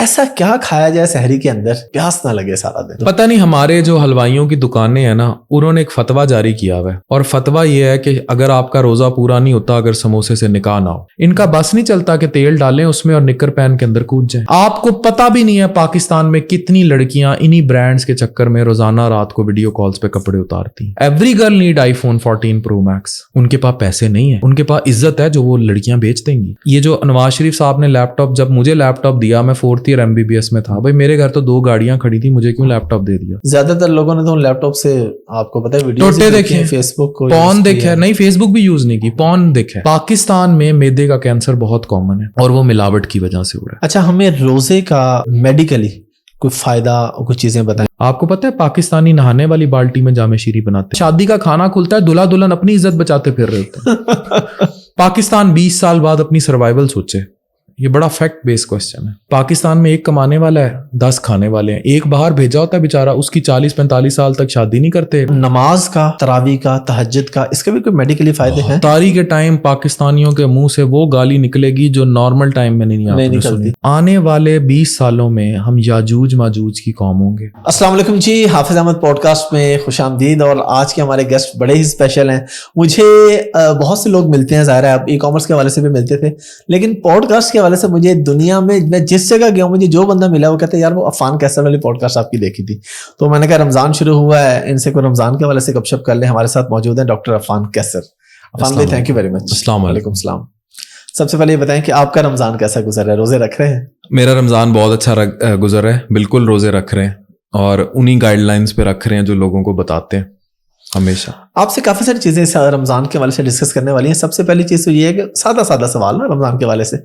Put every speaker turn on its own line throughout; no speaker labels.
ایسا کیا کھایا جائے سحری کے اندر پیاس نہ لگے سارا دن؟
پتہ نہیں، ہمارے جو حلوائیوں کی دکانیں ہیں نا، انہوں نے ایک فتویٰ جاری کیا ہوا ہے، اور فتویٰ یہ ہے کہ اگر آپ کا روزہ پورا نہیں ہوتا اگر سموسے سے نکاح نہ ہو. ان کا بس نہیں چلتا کہ تیل ڈالیں اس میں اور نکر پہن کے اندر کود جائیں. آپ کو پتہ بھی نہیں ہے پاکستان میں کتنی لڑکیاں انہی برانڈز کے چکر میں روزانہ رات کو ویڈیو کالز پہ کپڑے اتارتی ہیں. Every girl need I phone 14 Pro Max. ان کے پاس پیسے نہیں ہیں، ان کے پاس عزت ہے جو وہ لڑکیاں بیچ دیں گی. یہ جو نواز شریف صاحب نے لیپ ٹاپ، جب مجھے لیپ ٹاپ دیا میں 4th ایئر MBBS میں تھا، بھائی میرے گھر تو 2 گاڑیاں کھڑی تھی، مجھے کیوں لیپ ٹاپ دے دیا؟
زیادہ تر لوگوں نے تو لیپ ٹاپ سے آپ کو پتہ ہے
ویڈیوز دیکھے، فیس بک کو پون دیکھا، نہیں فیس بک بھی یوز نہیں کی، پون دیکھا. پاکستان میں معدے کا کینسر بہت کامن ہے اور وہ ملاوٹ کی وجہ سے ہو رہا ہے.
اچھا، ہمیں روزے کا میڈیکلی کوئی فائدہ، کچھ چیزیں بتائیں.
آپ کو پتہ ہے پاکستانی نہانے والی بالٹی میں جامع شیری بناتے ہیں. شادی کا کھانا کھلتا ہے، دلہا دلہن اپنی عزت بچاتے پھر رہے ہوتے ہیں. پاکستان 20 سال بعد اپنی سروائیول سوچے. یہ بڑا فیکٹ بیس کوسچن ہے. پاکستان میں 1 کمانے والا ہے، 10 کھانے والے ہیں. ایک باہر بھیجا ہوتا ہے بیچارہ، اس کی 40-45 سال تک شادی نہیں کرتے.
نماز کا، تراویح کا، تہجد کا، اس کے بھی کوئی میڈیکلی فائدے ہیں؟
تاریخ کے ٹائم پاکستانیوں کے منہ سے وہ گالی نکلے گی جو نارمل ٹائم میں نہیں نکلتی. آنے والے 20 سالوں میں ہم یاجوج ماجوج کی قوم ہوں گے.
السلام علیکم جی، حافظ احمد پوڈ کاسٹ میں خوش آمدید. اور آج کے ہمارے گیسٹ بڑے ہی اسپیشل ہیں. مجھے بہت سے لوگ ملتے ہیں، ظاہر ہے آپ ای کامرس کے حوالے سے بھی ملتے تھے، لیکن پوڈ کاسٹ کے حوالے سے مجھے دنیا میں جس جگہ گیا ہوں مجھے جو بندہ ملا وہ کہتا ہے یار وہ عفان کیسر والی پوڈ کاسٹ آپ کی دیکھی تھی. تو میں نے کہا رمضان شروع ہوا ہے، ان سے کوئی رمضان کے حوالے سے گپ شپ کر لیں. ہمارے ساتھ موجود ہیں ڈاکٹر عفان کیسر. عفان بھائی تھینک یو ویری مچ.
السلام
علیکم. السلام. سب سے پہلے یہ بتائیں کہ آپ کا رمضان کیسا گزر رہا ہے؟ روزے رکھ رہے ہیں؟
میرا رمضان بہت اچھا گزر رہا ہے، بالکل روزے رکھ رہے ہیں اور انہی گائیڈ لائنز پہ رکھ رہے ہیں جو لوگوں کو بتاتے ہیں ہمیشہ.
آپ سے کافی ساری چیزیں رمضان کے حوالے سے ڈسکس کرنے والی ہیں. سب سے پہلی چیز تو یہ ہے کہ سادہ سوال نا رمضان کے حوالے سے،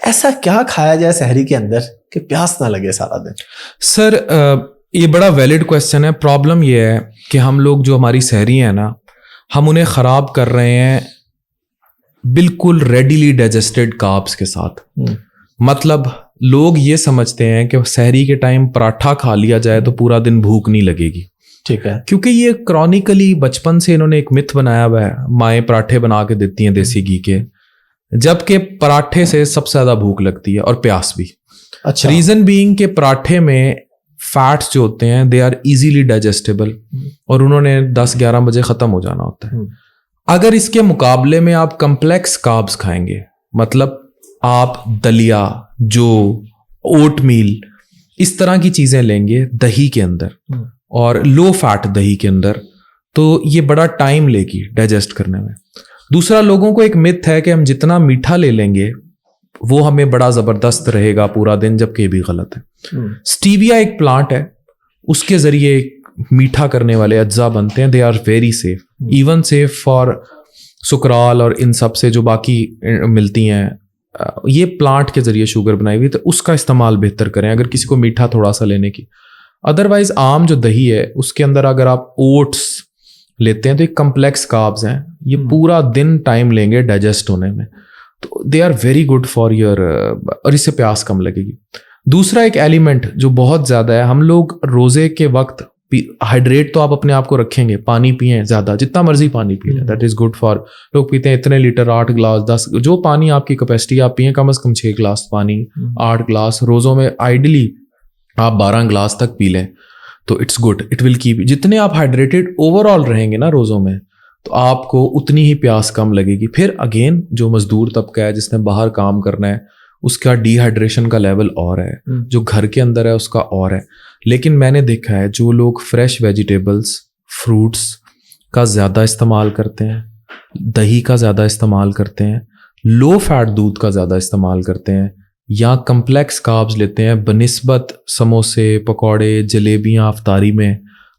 ایسا کیا کھایا جائے سحری کے اندر کہ پیاس نہ لگے سارا دن؟
سر یہ بڑا ویلڈ کویسچن ہے. پرابلم یہ ہے کہ ہم لوگ جو ہماری سحری ہیں نا، ہم انہیں خراب کر رہے ہیں بالکل ریڈیلی ڈائجسٹڈ کاربس کے ساتھ. مطلب لوگ یہ سمجھتے ہیں کہ سحری کے ٹائم پراٹھا کھا لیا جائے تو پورا دن بھوک نہیں لگے گی.
ٹھیک ہے،
کیونکہ یہ کرونیکلی بچپن سے انہوں نے ایک متھ بنایا ہوا ہے، مائیں پراٹھے بنا کے دیتی ہیں دیسی گھی کے، جبکہ پراٹھے سے سب سے زیادہ بھوک لگتی ہے اور پیاس بھی.
اچھا،
ریزن بینگ کہ پراٹھے میں فیٹس جو ہوتے ہیں دے آر ایزیلی ڈائجسٹیبل اور انہوں نے 10-11 بجے ختم ہو جانا ہوتا ہے. اگر اس کے مقابلے میں آپ کمپلیکس کاربس کھائیں گے، مطلب آپ دلیا، جو اوٹ میل، اس طرح کی چیزیں لیں گے دہی کے اندر اور لو فیٹ دہی کے اندر، تو یہ بڑا ٹائم لے گی ڈائجسٹ کرنے میں. دوسرا، لوگوں کو ایک متھ ہے کہ ہم جتنا میٹھا لے لیں گے وہ ہمیں بڑا زبردست رہے گا پورا دن، جبکہ یہ بھی غلط ہے. سٹیویا ایک پلانٹ ہے، اس کے ذریعے میٹھا کرنے والے اجزاء بنتے ہیں. They are very safe, even safe for سکرال اور ان سب سے جو باقی ملتی ہیں. یہ پلانٹ کے ذریعے شوگر بنائی ہوئی، تو اس کا استعمال بہتر کریں اگر کسی کو میٹھا تھوڑا سا لینے کی. ادروائز عام جو دہی ہے اس کے اندر اگر آپ اوٹس لیتے ہیں تو ایک کمپلیکس کاربز ہیں، یہ پورا دن ٹائم لیں گے ڈائجسٹ ہونے میں، تو they are very good for your, اور اس سے پیاس کم لگے گی. دوسرا ایک ایلیمنٹ جو بہت زیادہ ہے، ہم لوگ روزے کے وقت ہائیڈریٹ تو آپ اپنے آپ کو رکھیں گے، پانی پئیں زیادہ، جتنا مرضی پانی پی لیں، دیٹ از گڈ فار. لوگ پیتے ہیں اتنے لیٹر، 8 گلاس 10، جو پانی آپ کی کیپیسٹی آپ پئیں، کم از کم 6 گلاس پانی، 8 گلاس روزوں میں. آئیڈلی آپ 12 گلاس تک پی لیں تو it's good, it will keep. جتنے آپ ہائیڈریٹڈ اوور آل رہیں گے نا روزوں میں، تو آپ کو اتنی ہی پیاس کم لگے گی. پھر اگین جو مزدور طبقہ ہے جس نے باہر کام کرنا ہے، اس کا ڈی ہائیڈریشن کا لیول اور ہے، جو گھر کے اندر ہے اس کا اور ہے. لیکن میں نے دیکھا ہے جو لوگ فریش ویجیٹیبلس، فروٹس کا زیادہ استعمال کرتے ہیں، دہی کا زیادہ استعمال کرتے ہیں، لو فیٹ دودھ کا زیادہ استعمال کرتے ہیں، یا کمپلیکس کاربز لیتے ہیں بنسبت سموسے، پکوڑے، جلیبیاں افطاری میں،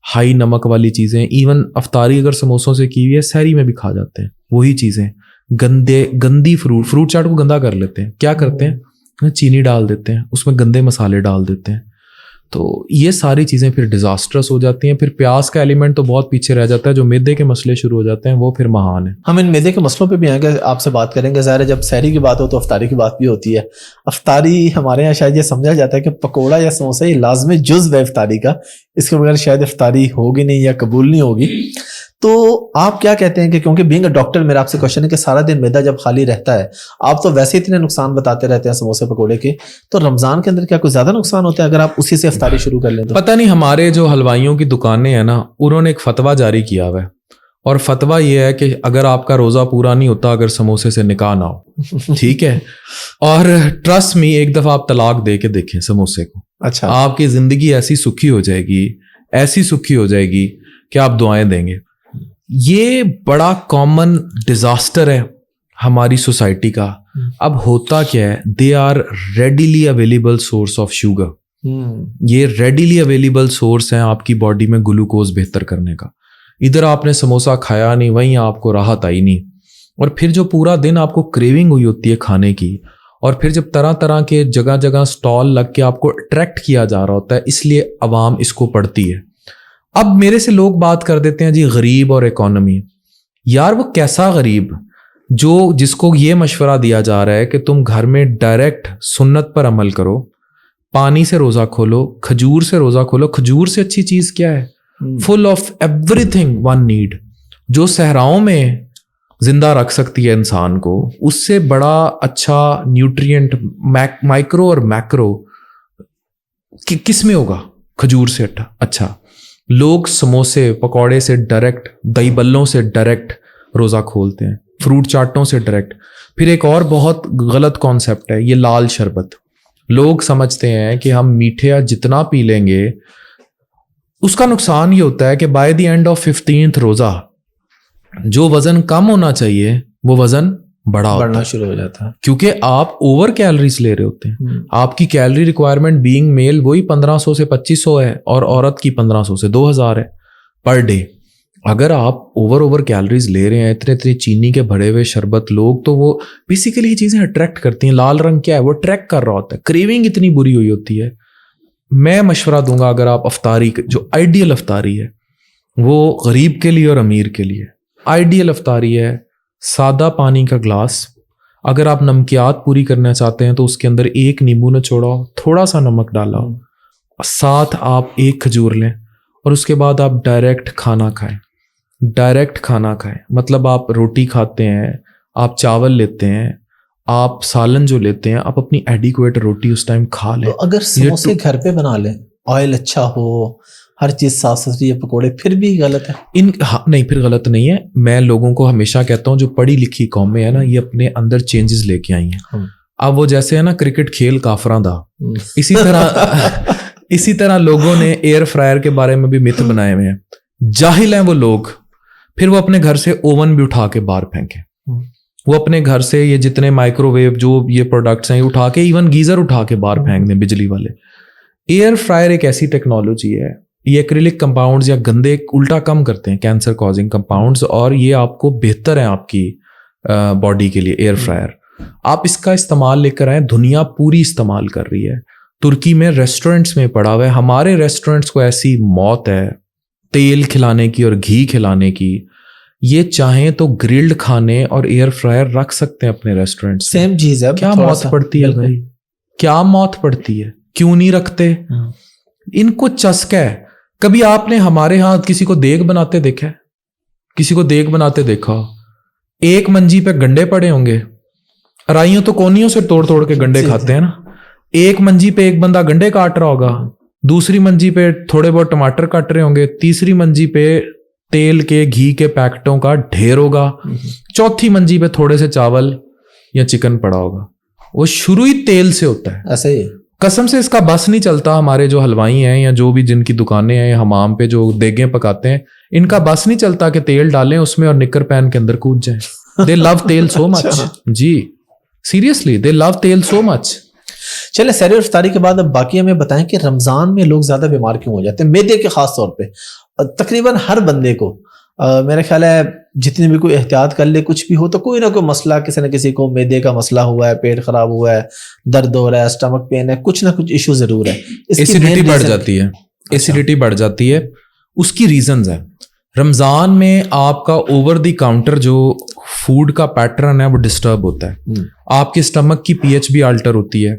ہائی نمک والی چیزیں. ایون افطاری اگر سموسوں سے کی ہوئی ہے سحری میں بھی کھا جاتے ہیں وہی چیزیں. گندی فروٹ چاٹ کو گندا کر لیتے ہیں. کیا کرتے ہیں؟ چینی ڈال دیتے ہیں اس میں، گندے مسالے ڈال دیتے ہیں. تو یہ ساری چیزیں پھر ڈیزاسٹرس ہو جاتی ہیں. پھر پیاس کا ایلیمنٹ تو بہت پیچھے رہ جاتا ہے. جو میدے کے مسئلے شروع ہو جاتے ہیں وہ پھر مہان ہیں.
ہم ان میدے کے مسئلوں پہ بھی آئیں گے، آپ سے بات کریں گے. ظاہر ہے جب سحری کی بات ہو تو افطاری کی بات بھی ہوتی ہے. افطاری ہمارے یہاں شاید یہ سمجھا جاتا ہے کہ پکوڑا یا سموسا یہ لازمی جزو ہے افطاری کا، اس کے بغیر شاید افطاری ہوگی نہیں یا قبول نہیں ہوگی. تو آپ کیا کہتے ہیں کہ کیونکہ بینگ اے ڈاکٹر میرا آپ سے کوشچن ہے کہ سارا دن معدہ جب خالی رہتا ہے, آپ تو ویسے اتنے نقصان بتاتے رہتے ہیں سموسے پکوڑے کے, تو رمضان کے اندر کیا کوئی زیادہ نقصان ہوتا ہے اگر آپ اسی سے افطاری شروع کر لیں تو؟
پتہ نہیں, ہمارے جو حلوائیوں کی دکانیں ہیں نا, انہوں نے ایک فتویٰ جاری کیا ہوا ہے, اور فتویٰ یہ ہے کہ اگر آپ کا روزہ پورا نہیں ہوتا اگر سموسے سے نکاح نہ ہو, ٹھیک ہے, اور ٹرسٹ می ایک دفعہ آپ طلاق دے کے دیکھیں سموسے کو,
اچھا,
آپ کی زندگی ایسی سکھی ہو جائے گی, ایسی سکھی ہو جائے گی کہ آپ دعائیں دیں گے. یہ بڑا کامن ڈیزاسٹر ہے ہماری سوسائٹی کا. اب ہوتا کیا ہے, they are readily available source of sugar. یہ ریڈیلی اویلیبل سورس ہیں آپ کی باڈی میں گلوکوز بہتر کرنے کا. ادھر آپ نے سموسا کھایا نہیں, وہیں آپ کو راحت آئی نہیں, اور پھر جو پورا دن آپ کو کریونگ ہوئی ہوتی ہے کھانے کی, اور پھر جب طرح طرح کے جگہ جگہ سٹال لگ کے آپ کو اٹریکٹ کیا جا رہا ہوتا ہے, اس لیے عوام اس کو پڑھتی ہے. اب میرے سے لوگ بات کر دیتے ہیں جی غریب اور اکانومی. یار وہ کیسا غریب جس کو یہ مشورہ دیا جا رہا ہے کہ تم گھر میں ڈائریکٹ سنت پر عمل کرو, پانی سے روزہ کھولو, کھجور سے روزہ کھولو. کھجور سے اچھی چیز کیا ہے؟ Full of everything one need, جو صحراؤں میں زندہ رکھ سکتی ہے انسان کو, اس سے بڑا اچھا نیوٹرینٹ مائکرو اور میکرو کس میں ہوگا؟ کھجور سے اچھا. لوگ سموسے پکوڑے سے ڈائریکٹ, دہی بلوں سے ڈائریکٹ روزہ کھولتے ہیں, فروٹ چاٹوں سے ڈائریکٹ. پھر ایک اور بہت غلط کانسیپٹ ہے یہ لال شربت. لوگ سمجھتے ہیں کہ ہم میٹھا جتنا پی لیں گے اس کا نقصان یہ ہوتا ہے کہ by the end of 15th روزہ جو وزن کم ہونا چاہیے وہ وزن بڑھنا
شروع ہو جاتا ہے,
کیونکہ آپ اوور کیلریز لے رہے ہوتے ہیں. آپ کی کیلری ریکوائرمنٹ بینگ میل وہی 1500 سے 2500 ہے, اور عورت کی 1500 سے 2000 ہے پر ڈے. اگر آپ اوور کیلریز لے رہے ہیں, اتنے چینی کے بھرے ہوئے شربت, لوگ تو وہ بیسیکلی یہ چیزیں اٹریکٹ کرتی ہیں. لال رنگ کیا ہے, وہ اٹریکٹ کر رہا ہوتا ہے, کریونگ اتنی بری ہوئی ہوتی ہے. میں مشورہ دوں گا اگر آپ افطاری, جو آئیڈیل افطاری ہے وہ غریب کے لیے اور امیر کے لیے آئیڈیل افطاری ہے سادہ پانی کا گلاس. اگر آپ نمکیات پوری کرنا چاہتے ہیں تو اس کے اندر ایک نیمبو نچوڑاؤ, تھوڑا سا نمک ڈالا, ساتھ آپ ایک کھجور لیں, اور اس کے بعد آپ ڈائریکٹ کھانا کھائیں. ڈائریکٹ کھانا کھائیں مطلب آپ روٹی کھاتے ہیں, آپ چاول لیتے ہیں, آپ سالن جو لیتے ہیں, آپ اپنی ایڈیکویٹ روٹی اس ٹائم کھا لیں.
اگر سموسے گھر پہ بنا لیں, آئل اچھا ہو, ہر چیز صاف ستھری ہے, پکوڑے, پھر بھی غلط ہے؟
نہیں, پھر غلط نہیں ہے. میں لوگوں کو ہمیشہ کہتا ہوں جو پڑھی لکھی قومیں ہیں نا, یہ اپنے اندر چینجز لے کے آئی ہیں. اب وہ جیسے ہے نا کرکٹ کھیل کافراں دا, اسی طرح لوگوں نے ایئر فرائر کے بارے میں بھی مت بنائے ہوئے ہیں. جاہل ہیں وہ لوگ, پھر وہ اپنے گھر سے اوون بھی اٹھا کے باہر پھینکیں. وہ اپنے گھر سے یہ جتنے مائکرو ویو جو یہ پروڈکٹس ہیں اٹھا کے, ایون گیزر اٹھا کے باہر پھینک دیں بجلی والے. ایئر فرائر ایک ایسی ٹیکنالوجی ہے, یہ ایکریلک کمپاؤنڈز یا گندے الٹا کم کرتے ہیں کینسر کازنگ کمپاؤنڈز, اور یہ آپ کو بہتر ہے آپ کی باڈی کے لیے. ایئر فرائر آپ اس کا استعمال لے کر آئیں, دنیا پوری استعمال کر رہی ہے. ترکی میں ریسٹورنٹس میں پڑا ہوا ہے, ہمارے ریسٹورنٹس کو ایسی موت ہے تیل کھلانے کی اور گھی کھلانے کی. یہ چاہیں تو گرلڈ کھانے اور ایئر فرائر رکھ سکتے ہیں اپنے ریسٹورنٹ,
سیم چیز ہے.
کیا موت پڑتی ہے بھائی, کیا موت پڑتی ہے, کیوں نہیں رکھتے؟ ان کو چسکا ہے. کبھی آپ نے ہمارے ہاں کسی کو دیگ بناتے دیکھا ہے؟ کسی کو دیگ بناتے دیکھا؟ ایک منجی پہ گنڈے پڑے ہوں گے, ارائیوں تو کونیوں سے توڑ کے گنڈے کھاتے ہیں نا. ایک منجی پہ ایک بندہ گنڈے کاٹ رہا ہوگا, دوسری منجی پہ تھوڑے بہت ٹماٹر کاٹ رہے ہوں گے, تیسری منجی پہ تیل کے گھی کے پیکٹوں کا ڈھیر ہوگا, چوتھی منجی پہ تھوڑے سے چاول یا چکن پڑا ہوگا. وہ شروع ہی تیل سے ہوتا ہے.
ایسے ہی
قسم سے اس کا بس نہیں چلتا. ہمارے جو حلوائی ہیں یا جو بھی جن کی دکانیں ہیں یا حمام پہ جو دیگیں پکاتے ہیں, ان کا بس نہیں چلتا کہ تیل ڈالیں اس میں اور نکر پہن کے اندر کود جائیں. دے لو تیل سو مچ. جی سیریسلی دے لو تیل سو مچ.
چلے سحر اور افطاری کے بعد اب باقی ہمیں بتائیں کہ رمضان میں لوگ زیادہ بیمار کیوں ہو جاتے ہیں, معدے کے خاص طور پہ. تقریباً ہر بندے کو میرا خیال ہے جتنی بھی کوئی احتیاط کر لے کچھ بھی ہو تو کوئی نہ کوئی مسئلہ, کسی نہ کسی کو معدے کا مسئلہ ہوا ہے, پیٹ خراب ہوا ہے, درد ہو رہا ہے, اسٹمک پین ہے, کچھ نہ کچھ ایشو ضرور ہے.
ایسیڈیٹی بڑھ جاتی ہے, ایسیڈیٹی بڑھ جاتی ہے. اس کی ریزنز ہیں. رمضان میں آپ کا اوور دی کاؤنٹر جو فوڈ کا پیٹرن ہے وہ ڈسٹرب ہوتا ہے. آپ کے اسٹمک کی پی ایچ بھی آلٹر ہوتی ہے,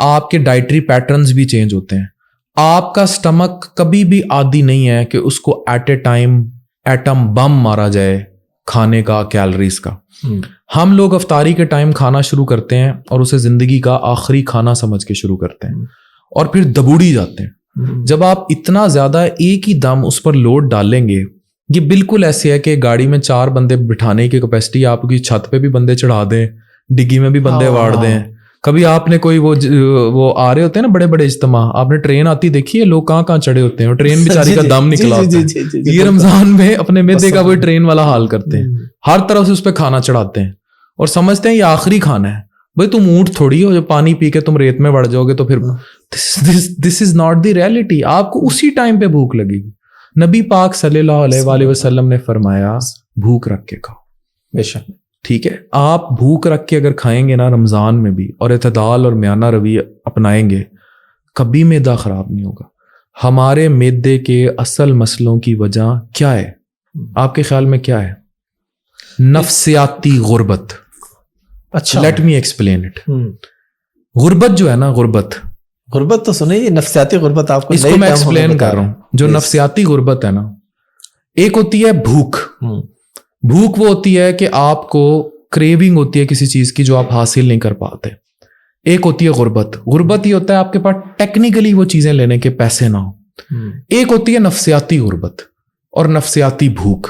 آپ کے ڈائٹری پیٹرنز بھی چینج ہوتے ہیں. آپ کا اسٹمک کبھی بھی عادی نہیں ہے کہ اس کو at a time atom bomb مارا جائے کھانے کا, کیلریز کا. ہم لوگ افطاری کے ٹائم کھانا شروع کرتے ہیں اور اسے زندگی کا آخری کھانا سمجھ کے شروع کرتے ہیں اور پھر دبوڑی جاتے ہیں. جب آپ اتنا زیادہ ایک ہی دم اس پر لوڈ ڈالیں گے, یہ بالکل ایسے ہے کہ گاڑی میں 4 بندے بٹھانے کی کیپیسٹی, آپ کی چھت پہ بھی بندے چڑھا دیں, ڈگی میں بھی بندے واڑ دیں. کبھی آپ نے کوئی وہ آ رہے ہوتے ہیں نا بڑے بڑے اجتماع, آپ نے ٹرین آتی دیکھی ہے, لوگ کہاں کہاں چڑھے ہوتے ہیں, ٹرین بیچاری کا دم نکلا ہوتا ہے. یہ رمضان میں اپنے میدے کا وہی ٹرین والا حال کرتے ہیں, ہر طرف سے اس پہ کھانا چڑھاتے ہیں اور سمجھتے ہیں یہ آخری کھانا ہے. بھائی تم اونٹ تھوڑی ہو جو پانی پی کے تم ریت میں بڑھ جاؤ گے, تو پھر دس از ناٹ دی ریئلٹی. آپ کو اسی ٹائم پہ بھوک لگے گی. نبی پاک صلی اللہ علیہ وآلہ وسلم نے فرمایا بھوک رکھ کے کھاؤ. بے شک, ٹھیک ہے, آپ بھوک رکھ کے اگر کھائیں گے نا رمضان میں بھی, اور اعتدال اور میانہ روی اپنائیں گے, کبھی معدہ خراب نہیں ہوگا. ہمارے معدے کے اصل مسئلوں کی وجہ کیا ہے آپ کے خیال میں کیا ہے؟ نفسیاتی غربت. اچھا, لیٹ می ایکسپلین اٹ. غربت جو ہے نا, غربت
تو سنیں, یہ نفسیاتی غربت آپ کو
اس کو میں ایکسپلین کر رہا ہوں. جو نفسیاتی غربت ہے نا, ایک ہوتی ہے بھوک. بھوک وہ ہوتی ہے کہ آپ کو کریونگ ہوتی ہے کسی چیز کی جو آپ حاصل نہیں کر پاتے. ایک ہوتی ہے غربت. غربت یہ ہوتا ہے آپ کے پاس ٹیکنیکلی وہ چیزیں لینے کے پیسے نہ ہو. ایک ہوتی ہے نفسیاتی غربت اور نفسیاتی بھوک.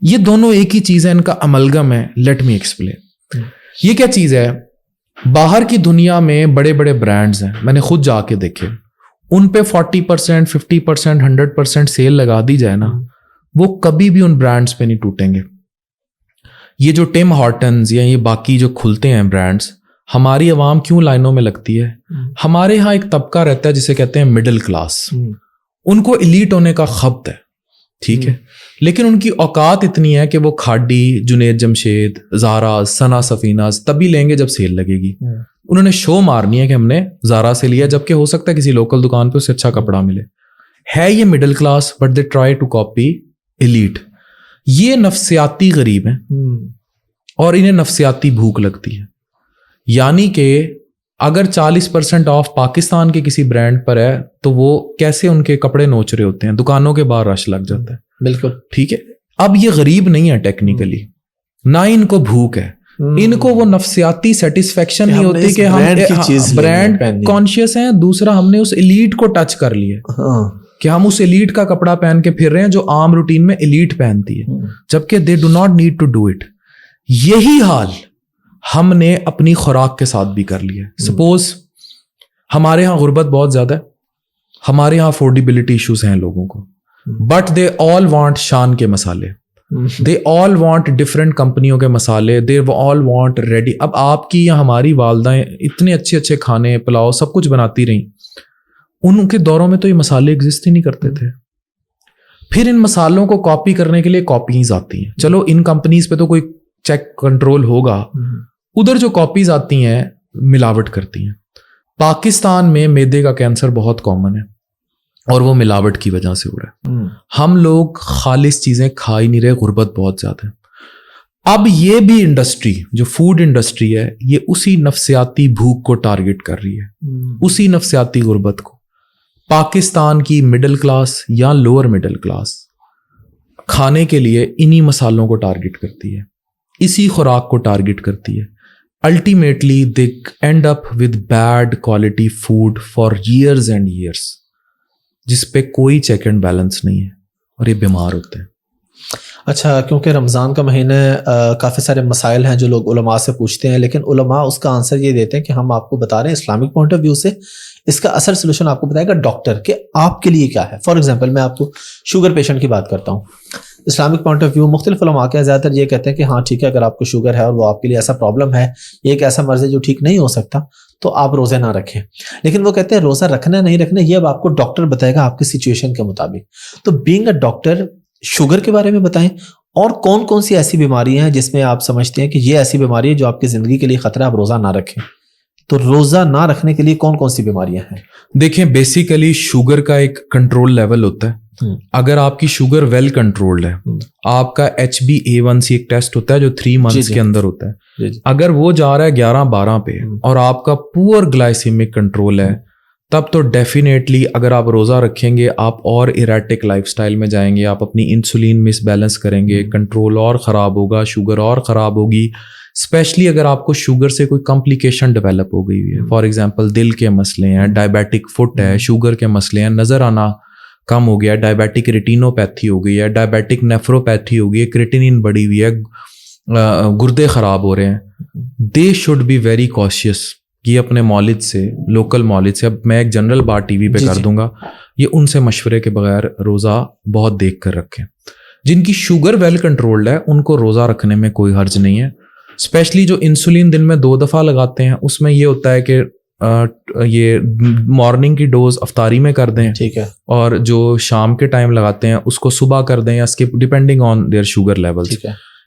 یہ دونوں ایک ہی چیز ہے, ان کا املگم ہے. Let me explain. یہ کیا چیز ہے؟ باہر کی دنیا میں بڑے بڑے برانڈز ہیں, میں نے خود جا کے دیکھے, ان پہ 40%, 50%, 100% سیل لگا دی جائے نا, وہ کبھی بھی ان برانڈز پہ نہیں ٹوٹیں گے. یہ جو ٹم ہارٹنز یا یہ باقی جو کھلتے ہیں برانڈز, ہماری عوام کیوں لائنوں میں لگتی ہے؟ ہمارے ہاں ایک طبقہ رہتا ہے جسے کہتے ہیں مڈل کلاس. ان کو ایلیٹ ہونے کا خبط ہے, ٹھیک ہے, لیکن ان کی اوقات اتنی ہے کہ وہ کھاڈی, جنید جمشید, زارا, سنا سفیناز تبھی لیں گے جب سیل لگے گی. انہوں نے شو مارنی ہے کہ ہم نے زارا سے لیا, جبکہ ہو سکتا ہے کسی لوکل دکان پہ اس سے اچھا کپڑا ملے. ہے یہ middle class, but they try to copy elite. یہ نفسیاتی غریب ہیں اور انہیں نفسیاتی بھوک لگتی ہے. یعنی کہ اگر 40% آف پاکستان کے کسی برانڈ پر ہے تو وہ کیسے ان کے کپڑے نوچ رہے ہوتے ہیں, دکانوں کے باہر رش لگ جاتا ہے. بالکل ٹھیک ہے. اب یہ غریب نہیں ہے ٹیکنیکلی, نہ ان کو بھوک ہے, ان کو وہ نفسیاتی سیٹسفیکشن نہیں ہوتی کہ ہم برانڈ کانشیس ہیں. دوسرا, ہم نے اس ایلیٹ کو ٹچ کر لیا کہ ہم اس ایلیٹ کا کپڑا پہن کے پھر رہے ہیں جو عام روٹین میں ایلیٹ پہنتی ہے, جبکہ they do not need to do it. یہی حال ہم نے اپنی خوراک کے ساتھ بھی کر لیا. سپوز ہمارے ہاں غربت بہت زیادہ ہے, ہمارے ہاں افورڈیبلٹی ایشوز ہیں لوگوں کو, بٹ دے آل وانٹ شان کے مسالے, دے آل وانٹ ڈفرینٹ کمپنیوں کے مسالے, دے آل وانٹ ریڈی. اب آپ کی یا ہماری والدائیں اتنے اچھے اچھے کھانے, پلاؤ, سب کچھ بناتی رہیں, ان کے دوروں میں تو یہ مسالے ایگزسٹ ہی نہیں کرتے تھے. پھر ان مسالوں کو کاپی کرنے کے لیے کاپیز آتی ہیں. چلو ان کمپنیز پہ تو کوئی چیک کنٹرول ہوگا, ادھر جو کاپیز آتی ہیں ملاوٹ کرتی ہیں. پاکستان میں معدے کا کینسر بہت کامن ہے اور وہ ملاوٹ کی وجہ سے ہو رہا ہے. ہم لوگ خالص چیزیں کھا ہی نہیں رہے, غربت بہت زیادہ ہے. اب یہ بھی انڈسٹری جو فوڈ انڈسٹری ہے, یہ اسی نفسیاتی بھوک کو ٹارگٹ کر رہی ہے, اسی نفسیاتی غربت کو. پاکستان کی مڈل کلاس یا لوور مڈل کلاس کھانے کے لیے انہی مسالوں کو ٹارگٹ کرتی ہے, اسی خوراک کو ٹارگٹ کرتی ہے. Ultimately they and up with bad quality food for years and years, جس پہ کوئی چیک اینڈ بیلنس نہیں ہے اور یہ بیمار ہوتے ہیں.
اچھا, کیونکہ رمضان کا مہینہ کافی سارے مسائل ہیں جو لوگ علماء سے پوچھتے ہیں, لیکن علماء اس کا آنسر یہ دیتے ہیں کہ ہم آپ کو بتا رہے ہیں اسلامک پوائنٹ آف ویو سے, اس کا اصل سولوشن آپ کو بتائے گا ڈاکٹر کہ آپ کے لیے کیا ہے. فار ایگزامپل میں آپ کو شوگر پیشنٹ کی بات کرتا ہوں. اسلامک پوائنٹ آف ویو مختلف علماء کے زیادہ تر یہ کہتے ہیں کہ ہاں ٹھیک ہے, اگر آپ کو شوگر ہے اور وہ آپ کے لیے ایسا پرابلم ہے, یہ ایک ایسا مرض ہے جو ٹھیک نہیں ہو سکتا, تو آپ روزے نہ رکھیں. لیکن وہ کہتے ہیں روزہ رکھنا نہیں رکھنا یہ اب آپ کو ڈاکٹر بتائے گا آپ کی سچویشن کے مطابق. تو بینگ اے ڈاکٹر شوگر کے بارے میں بتائیں, اور کون کون سی ایسی بیماری ہیں جس میں آپ سمجھتے ہیں کہ یہ ایسی بیماری ہے جو آپ کی زندگی کے لیے خطرہ ہے, آپ روزہ نہ رکھیں. تو روزہ نہ رکھنے کے لیے کون کون سی بیماریاں ہیں؟
دیکھیں, بیسیکلی شوگر کا ایک کنٹرول لیول ہوتا ہے. اگر آپ کی شوگر ویل کنٹرولڈ ہے, آپ کا HbA1c ایک ٹیسٹ ہوتا ہے جو 3 months کے اندر ہوتا ہے, اگر وہ جا رہا ہے 11-12 پہ اور آپ کا پور گلائسیمک کنٹرول ہے تب تو ڈیفینیٹلی اگر آپ روزہ رکھیں گے آپ اور ایریٹک لائف سٹائل میں جائیں گے, آپ اپنی انسولین مس بیلنس کریں گے, کنٹرول اور خراب ہوگا, شوگر اور خراب ہوگی, اسپیشلی اگر آپ کو شوگر سے کوئی کمپلیکیشن ڈیولپ ہو گئی ہوئی ہے. فار ایگزامپل دل کے مسئلے ہیں, ڈائبیٹک فٹ ہے, شوگر کے مسئلے ہیں, نظر آنا کم ہو گیا, ڈائبیٹک ریٹینوپیتھی ہو گئی ہے, ڈائبیٹک نیفروپیتھی ہو گئی ہے, کریٹینین بڑھی ہوئی ہے, گردے خراب ہو رہے ہیں, they should be very cautious. یہ اپنے مولد سے, لوکل مولد سے, اب میں ایک جنرل بات ٹی وی پہ کر دوں گا, یہ ان سے مشورے کے بغیر روزہ بہت دیکھ کر رکھیں. جن کی شوگر ویل کنٹرولڈ ہے ان کو روزہ رکھنے میں کوئی حرج نہیں ہے. اسپیشلی جو انسولین دن میں 2 دفعہ لگاتے ہیں, اس میں یہ ہوتا ہے کہ یہ مارننگ کی ڈوز افطاری میں کر دیں,
ٹھیک ہے,
اور جو شام کے ٹائم لگاتے ہیں اس کو صبح کر دیں یا skip, depending on their sugar level.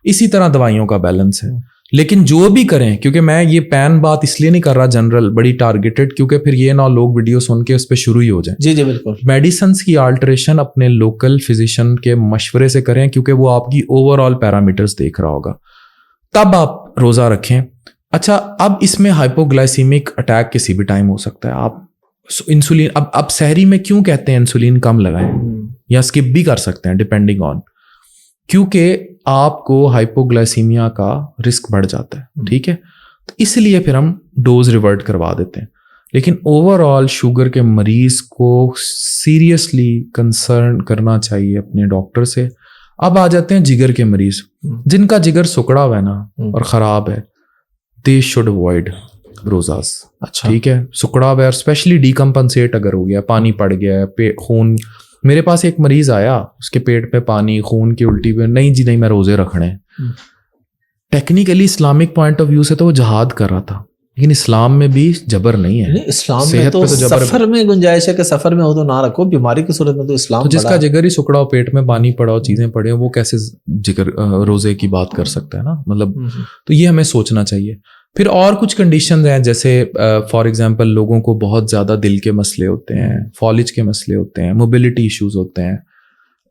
اسی طرح دوائیوں کا بیلنس ہے. لیکن جو بھی کریں, کیونکہ میں یہ پین بات اس لیے نہیں کر رہا جنرل, بڑی ٹارگیٹڈ, کیونکہ پھر یہ نہ لوگ ویڈیو سن کے اس پہ شروع ہی ہو جائیں.
جی بالکل.
میڈیسنس کی آلٹریشن اپنے لوکل فزیشین کے مشورے سے کریں, کیونکہ وہ آپ کی اوور آل پیرامیٹرز دیکھ رہا ہوگا, تب آپ روزہ رکھیں. اچھا, اب اس میں ہائپوگلائسیمک اٹیک کسی بھی ٹائم ہو سکتا ہے. آپ انسولین اب سحری میں کیوں کہتے ہیں انسولین کم لگائیں, یا اسکپ بھی کر سکتے ہیں ڈپینڈنگ آن, کیونکہ آپ کو ہائپوگلائسیمیا کا رسک بڑھ جاتا ہے. ٹھیک ہے, تو اس لیے پھر ہم ڈوز ریورٹ کروا دیتے ہیں. لیکن اوور آل شوگر کے مریض کو سیریسلی کنسرن کرنا چاہیے اپنے ڈاکٹر سے. اب آ جاتے ہیں جگر کے مریض, جن کا جگر سکڑا ہوا ہے نا اور خراب ہے, دے شوڈ اوائڈ روزاز.
اچھا,
ٹھیک ہے, سکڑا ہوا ہے, اور اسپیشلی ڈیکمپنسیٹ اگر ہو گیا, پانی پڑ گیا ہے, خون. میرے پاس ایک مریض آیا, اس کے پیٹ پہ پانی, خون کی الٹی پہ, نہیں جی نہیں میں روزے رکھنے. Technically Islamic point of view سے تو وہ جہاد کر رہا تھا, لیکن اسلام میں بھی جبر نہیں ہے.
اسلام میں تو سفر میں گنجائش ہے کہ سفر میں ہو تو نہ رکھو, بیماری کی صورت میں تو اسلام.
تو جس کا جگر ہی سکڑا ہو, پیٹ میں پانی پڑا ہو, چیزیں پڑے ہو, وہ کیسے جگر روزے کی بات کر سکتا ہے نا, مطلب. تو یہ ہمیں سوچنا چاہیے. پھر اور کچھ کنڈیشنز ہیں, جیسے فار ایگزامپل لوگوں کو بہت زیادہ دل کے مسئلے ہوتے ہیں, فالج کے مسئلے ہوتے ہیں, موبلٹی ایشوز ہوتے ہیں,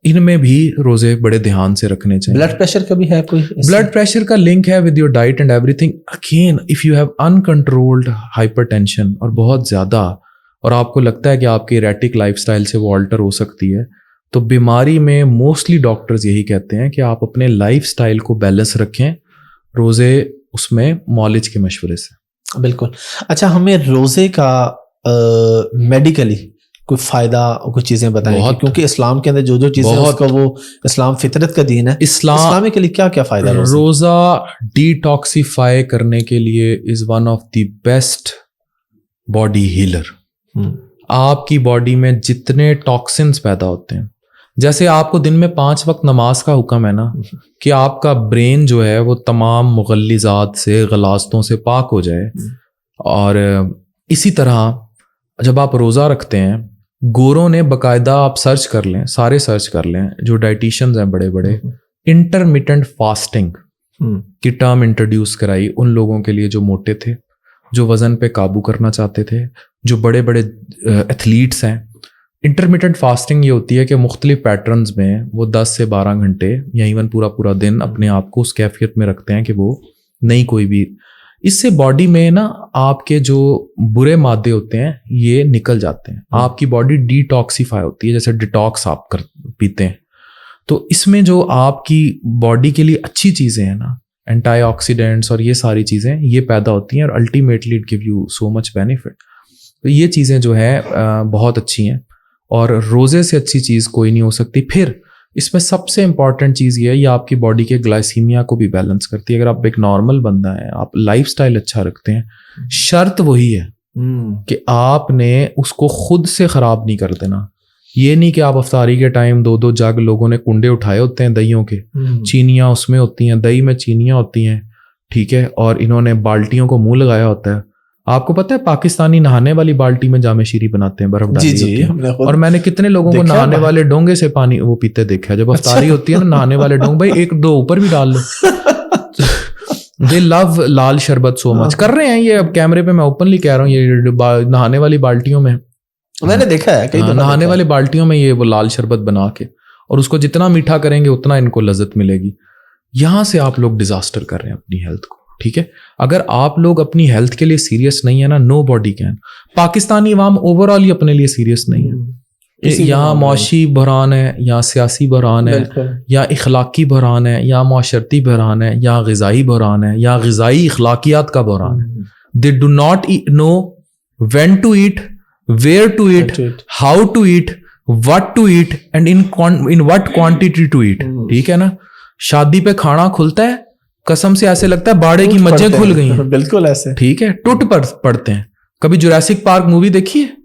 ان میں بھی روزے بڑے دھیان سے رکھنے چاہیے.
بلڈ پریشر کا بھی ہے کوئی؟
بلڈ پریشر کا لنک ہے with your diet and every thing. Again if you have uncontrolled hyper tension اور بہت زیادہ, اور آپ کو لگتا ہے کہ آپ کی ایریٹک لائف اسٹائل سے وہ آلٹر ہو سکتی ہے, تو بیماری میں موسٹلی ڈاکٹرز یہی کہتے ہیں کہ آپ اپنے لائف اسٹائل کو بیلنس رکھیں, روزے اس میں مالج کے مشورے سے.
بالکل. اچھا, ہمیں روزے کا میڈیکلی کوئی فائدہ, کوئی چیزیں بتائیں, کیونکہ اسلام کے اندر جو جو چیزیں اس کا, وہ اسلام فطرت کا دین ہے, اسلام کے لیے کیا کیا فائدہ؟
روزہ ڈیٹاکسیفائی کرنے کے لیے is one of the best body healer. آپ کی باڈی میں جتنے ٹاکسنس پیدا ہوتے ہیں, جیسے آپ کو دن میں 5 وقت نماز کا حکم ہے نا, کہ آپ کا برین جو ہے وہ تمام مغلظات سے, غلاظتوں سے پاک ہو جائے. اور اسی طرح جب آپ روزہ رکھتے ہیں, گوروں نے باقاعدہ, آپ سرچ کر لیں, سارے سرچ کر لیں, جو ڈائٹیشنز ہیں بڑے بڑے, انٹرمیٹنٹ فاسٹنگ کی ٹرم انٹروڈیوس کرائی ان لوگوں کے لیے جو موٹے تھے, جو وزن پہ قابو کرنا چاہتے تھے, جو بڑے بڑے ایتھلیٹس ہیں. انٹرمیٹنٹ فاسٹنگ یہ ہوتی ہے کہ مختلف پیٹرنز میں وہ 10 سے 12 گھنٹے یا ایون پورا دن اپنے آپ کو اس کیفیت میں رکھتے ہیں کہ وہ نہیں کوئی بھی, اس سے باڈی میں نا آپ کے جو برے مادے ہوتے ہیں یہ نکل جاتے ہیں, آپ کی باڈی ڈیٹاکسیفائی ہوتی ہے, جیسے ڈیٹاکس آپ پیتے ہیں. تو اس میں جو آپ کی باڈی کے لیے اچھی چیزیں ہیں نا, اینٹی آکسیڈنٹس اور یہ ساری چیزیں یہ پیدا ہوتی ہیں, اور ultimately it give you so much benefit. تو یہ چیزیں جو ہے بہت اچھی ہیں, اور روزے سے اچھی چیز کوئی نہیں ہو سکتی. پھر اس میں سب سے امپورٹنٹ چیز یہ ہے, یہ آپ کی باڈی کے گلائسیمیا کو بھی بیلنس کرتی ہے. اگر آپ ایک نارمل بندہ ہیں, آپ لائف سٹائل اچھا رکھتے ہیں, شرط وہی ہے کہ آپ نے اس کو خود سے خراب نہیں کر دینا. یہ نہیں کہ آپ افطاری کے ٹائم 2 جگ لوگوں نے کنڈے اٹھائے ہوتے ہیں دہیوں کے, چینیاں اس میں ہوتی ہیں, دہی میں چینیاں ہوتی ہیں, ٹھیک ہے, اور انہوں نے بالٹیوں کو منہ لگایا ہوتا ہے. آپ کو پتہ ہے پاکستانی نہانے والی بالٹی میں جامع شیری بناتے ہیں, برف ڈالی ہوتی ہے, اور میں نے کتنے لوگوں کو نہانے والے ڈونگے سے پانی وہ پیتے دیکھا ہے. جب افطاری ہوتی ہے نا, نہانے والے ڈونگ, بھائی 1-2 اوپر بھی ڈال لو. دے لو لال شربت سو مچ. کر رہے ہیں یہ, اب کیمرے پہ میں اوپنلی کہہ رہا ہوں, یہ نہانے والی بالٹیوں میں
میں نے دیکھا ہے,
نہانے والی بالٹیوں میں یہ وہ لال شربت بنا کے, اور اس کو جتنا میٹھا کریں گے اتنا ان کو لذت ملے گی. یہاں سے آپ لوگ ڈیزاسٹر کر رہے ہیں اپنی ہیلتھ کو. ٹھیک ہے. اگر آپ لوگ اپنی ہیلتھ کے لیے سیریس نہیں ہے نا, نو باڈی کین. پاکستانی عوام اوور آل ہی اپنے لیے سیریس نہیں ہے. یہاں معاشی بحران ہے, یا سیاسی بحران ہے, یا اخلاقی بحران ہے, یا معاشرتی بحران ہے, یا غذائی بحران ہے, یا غذائی اخلاقیات کا بحران ہے. They do not know when to eat, where to eat, how to eat, what to eat and in what quantity to eat. ٹھیک ہے نا. شادی پہ کھانا کھلتا ہے, قسم سے ایسے لگتا ہے باڑے کی مجھیں کھل گئی ہیں. بالکل ایسے. ٹھیک ہے, ٹوٹ پڑتے ہیں. کبھی جوراسک پارک مووی دیکھی ہے؟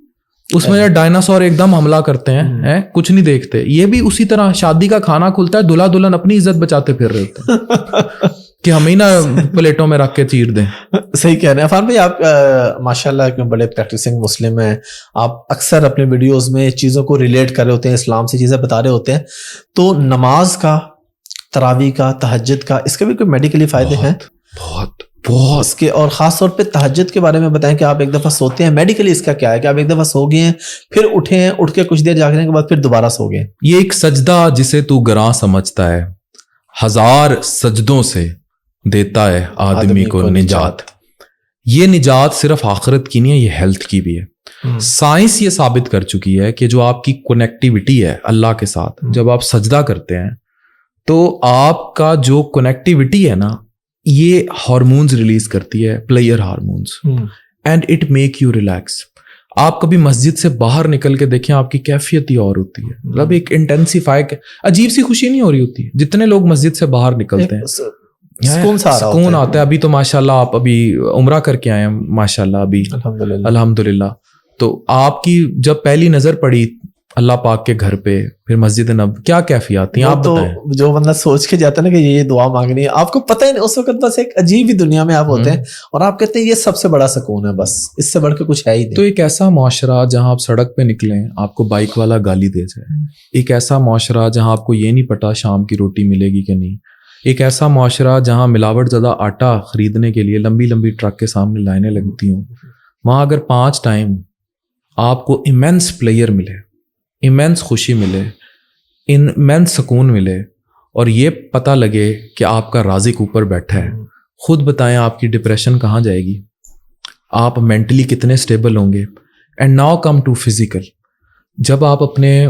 اس میں ڈائناسور ایک دم حملہ کرتے ہیں, کچھ نہیں دیکھتے. یہ بھی اسی طرح شادی کا کھانا کھلتا ہے, دلہا دلہن اپنی عزت بچاتے پھر رہے ہوتے ہیں کہ ہمیں نا پلیٹوں میں رکھ کے چیر دیں.
صحیح کہہ رہے ہیں عرفان بھائی. آپ ماشاءاللہ ایک بڑے پریکٹسنگ مسلم ہیں. آپ اکثر اپنے ویڈیوز میں چیزوں کو ریلیٹ کر رہے ہوتے ہیں, اسلام سے چیزیں بتا رہے ہوتے ہیں. تو نماز کا, تراویح کا, تہجد کا, اس کے بھی کوئی میڈیکلی فائدے ہیں؟
بہت
اس کے, اور خاص طور پہ تہجد کے بارے میں بتائیں کہ آپ ایک دفعہ سوتے ہیں, میڈیکلی اس کا کیا ہے کہ آپ ایک دفعہ سو گئے ہیں, پھر اٹھے ہیں, اٹھ کے کچھ دیر جاگنے کے بعد پھر دوبارہ سو گئے.
یہ ایک سجدہ جسے تو گراں سمجھتا ہے, 1000 سجدوں سے دیتا ہے آدمی کو نجات. یہ نجات صرف آخرت کی نہیں ہے, یہ ہیلتھ کی بھی ہے. سائنس یہ ثابت کر چکی ہے کہ جو آپ کی کنیکٹیوٹی ہے اللہ کے ساتھ, جب آپ سجدہ کرتے ہیں تو آپ کا جو کنیکٹیوٹی ہے نا, یہ ہارمونز ریلیز کرتی ہے, player hormones, and it make you relax. آپ کبھی مسجد سے باہر نکل کے دیکھیں, آپ کی کیفیت ہی اور ہوتی ہے. مطلب ایک انٹینسیفائی, عجیب سی خوشی نہیں ہو رہی ہوتی. جتنے لوگ مسجد سے باہر نکلتے ہیں سکون آتا ہے. ابھی تو ماشاءاللہ آپ ابھی عمرہ کر کے آئے ہیں ماشاءاللہ ابھی الحمدللہ. تو آپ کی جب پہلی نظر پڑی اللہ پاک کے گھر پہ, پھر مسجد نبوی, کیا کیفیات ہیں آپ بتائیں.
جو بندہ سوچ کے جاتا ہے نا کہ یہ دعا مانگنی ہے, آپ کو پتہ ہی نہیں, اس وقت بس ایک عجیب ہی دنیا میں آپ ہوتے ہیں, اور آپ کہتے ہیں یہ سب سے بڑا سکون ہے, بس اس سے بڑھ کے کچھ ہے ہی نہیں.
تو ایک ایسا معاشرہ جہاں آپ سڑک پہ نکلیں آپ کو بائک والا گالی دے جائے, ایک ایسا معاشرہ جہاں آپ کو یہ نہیں پتا شام کی روٹی ملے گی کہ نہیں, ایک ایسا معاشرہ جہاں ملاوٹ زدہ آٹا خریدنے کے لیے لمبی لمبی ٹرک کے سامنے لائنیں لگتی ہوں, وہاں اگر 5 ٹائم آپ کو ایمنس پلیئر ملے, ایمنس خوشی ملے, ایمنس سکون ملے, اور یہ پتہ لگے کہ آپ کا رازق اوپر بیٹھا ہے, خود بتائیں آپ کی ڈپریشن کہاں جائے گی, آپ مینٹلی کتنے سٹیبل ہوں گے. And now come to physical. جب آپ اپنے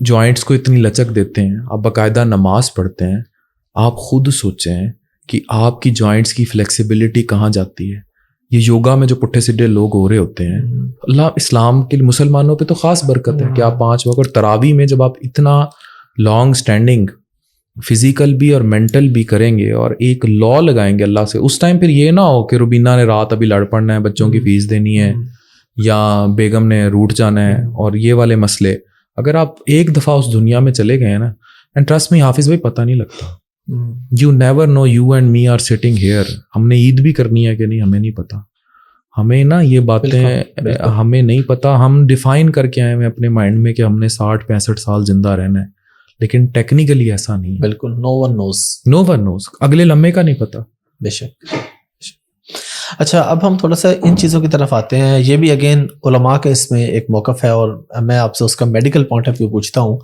جوائنٹس کو اتنی لچک دیتے ہیں, آپ باقاعدہ نماز پڑھتے ہیں, آپ خود سوچیں کہ آپ کی جوائنٹس کی فلیکسیبلٹی کہاں جاتی ہے. یہ یوگا میں جو پٹھے سیدھے لوگ ہو رہے ہوتے ہیں, اللہ اسلام کے مسلمانوں پہ تو خاص برکت ہے کہ آپ 5 وقت, اور تراویح میں جب آپ اتنا لانگ سٹینڈنگ فزیکل بھی اور مینٹل بھی کریں گے اور ایک لا لگائیں گے اللہ سے, اس ٹائم پھر یہ نہ ہو کہ روبینہ نے رات ابھی لڑ پڑنا ہے, بچوں کی فیس دینی ہے, یا بیگم نے روٹ جانا ہے, اور یہ والے مسئلے. اگر آپ ایک دفعہ اس دنیا میں چلے گئے ہیں نا, اینڈ ٹرسٹ می حافظ بھائی, پتہ نہیں لگتا. You never know, you and me are sitting here. ہم نے عید بھی کرنی ہے کہ نہیں ہمیں نہیں پتا. ہمیں نا یہ باتیں ہمیں نہیں پتا. ہم ڈیفائن کر کے آئے ہیں اپنے مائنڈ میں کہ ہم نے 60-65 سال زندہ رہنا ہے, لیکن ٹیکنیکلی ایسا نہیں.
بالکل no one knows.
اگلے لمحے کا نہیں پتا.
بے شک. اچھا, اب ہم تھوڑا سا ان چیزوں کی طرف آتے ہیں. یہ بھی اگین علماء کا اس میں ایک موقف ہے, اور میں آپ سے اس کا میڈیکل پوائنٹ آف ویو پوچھتا ہوں.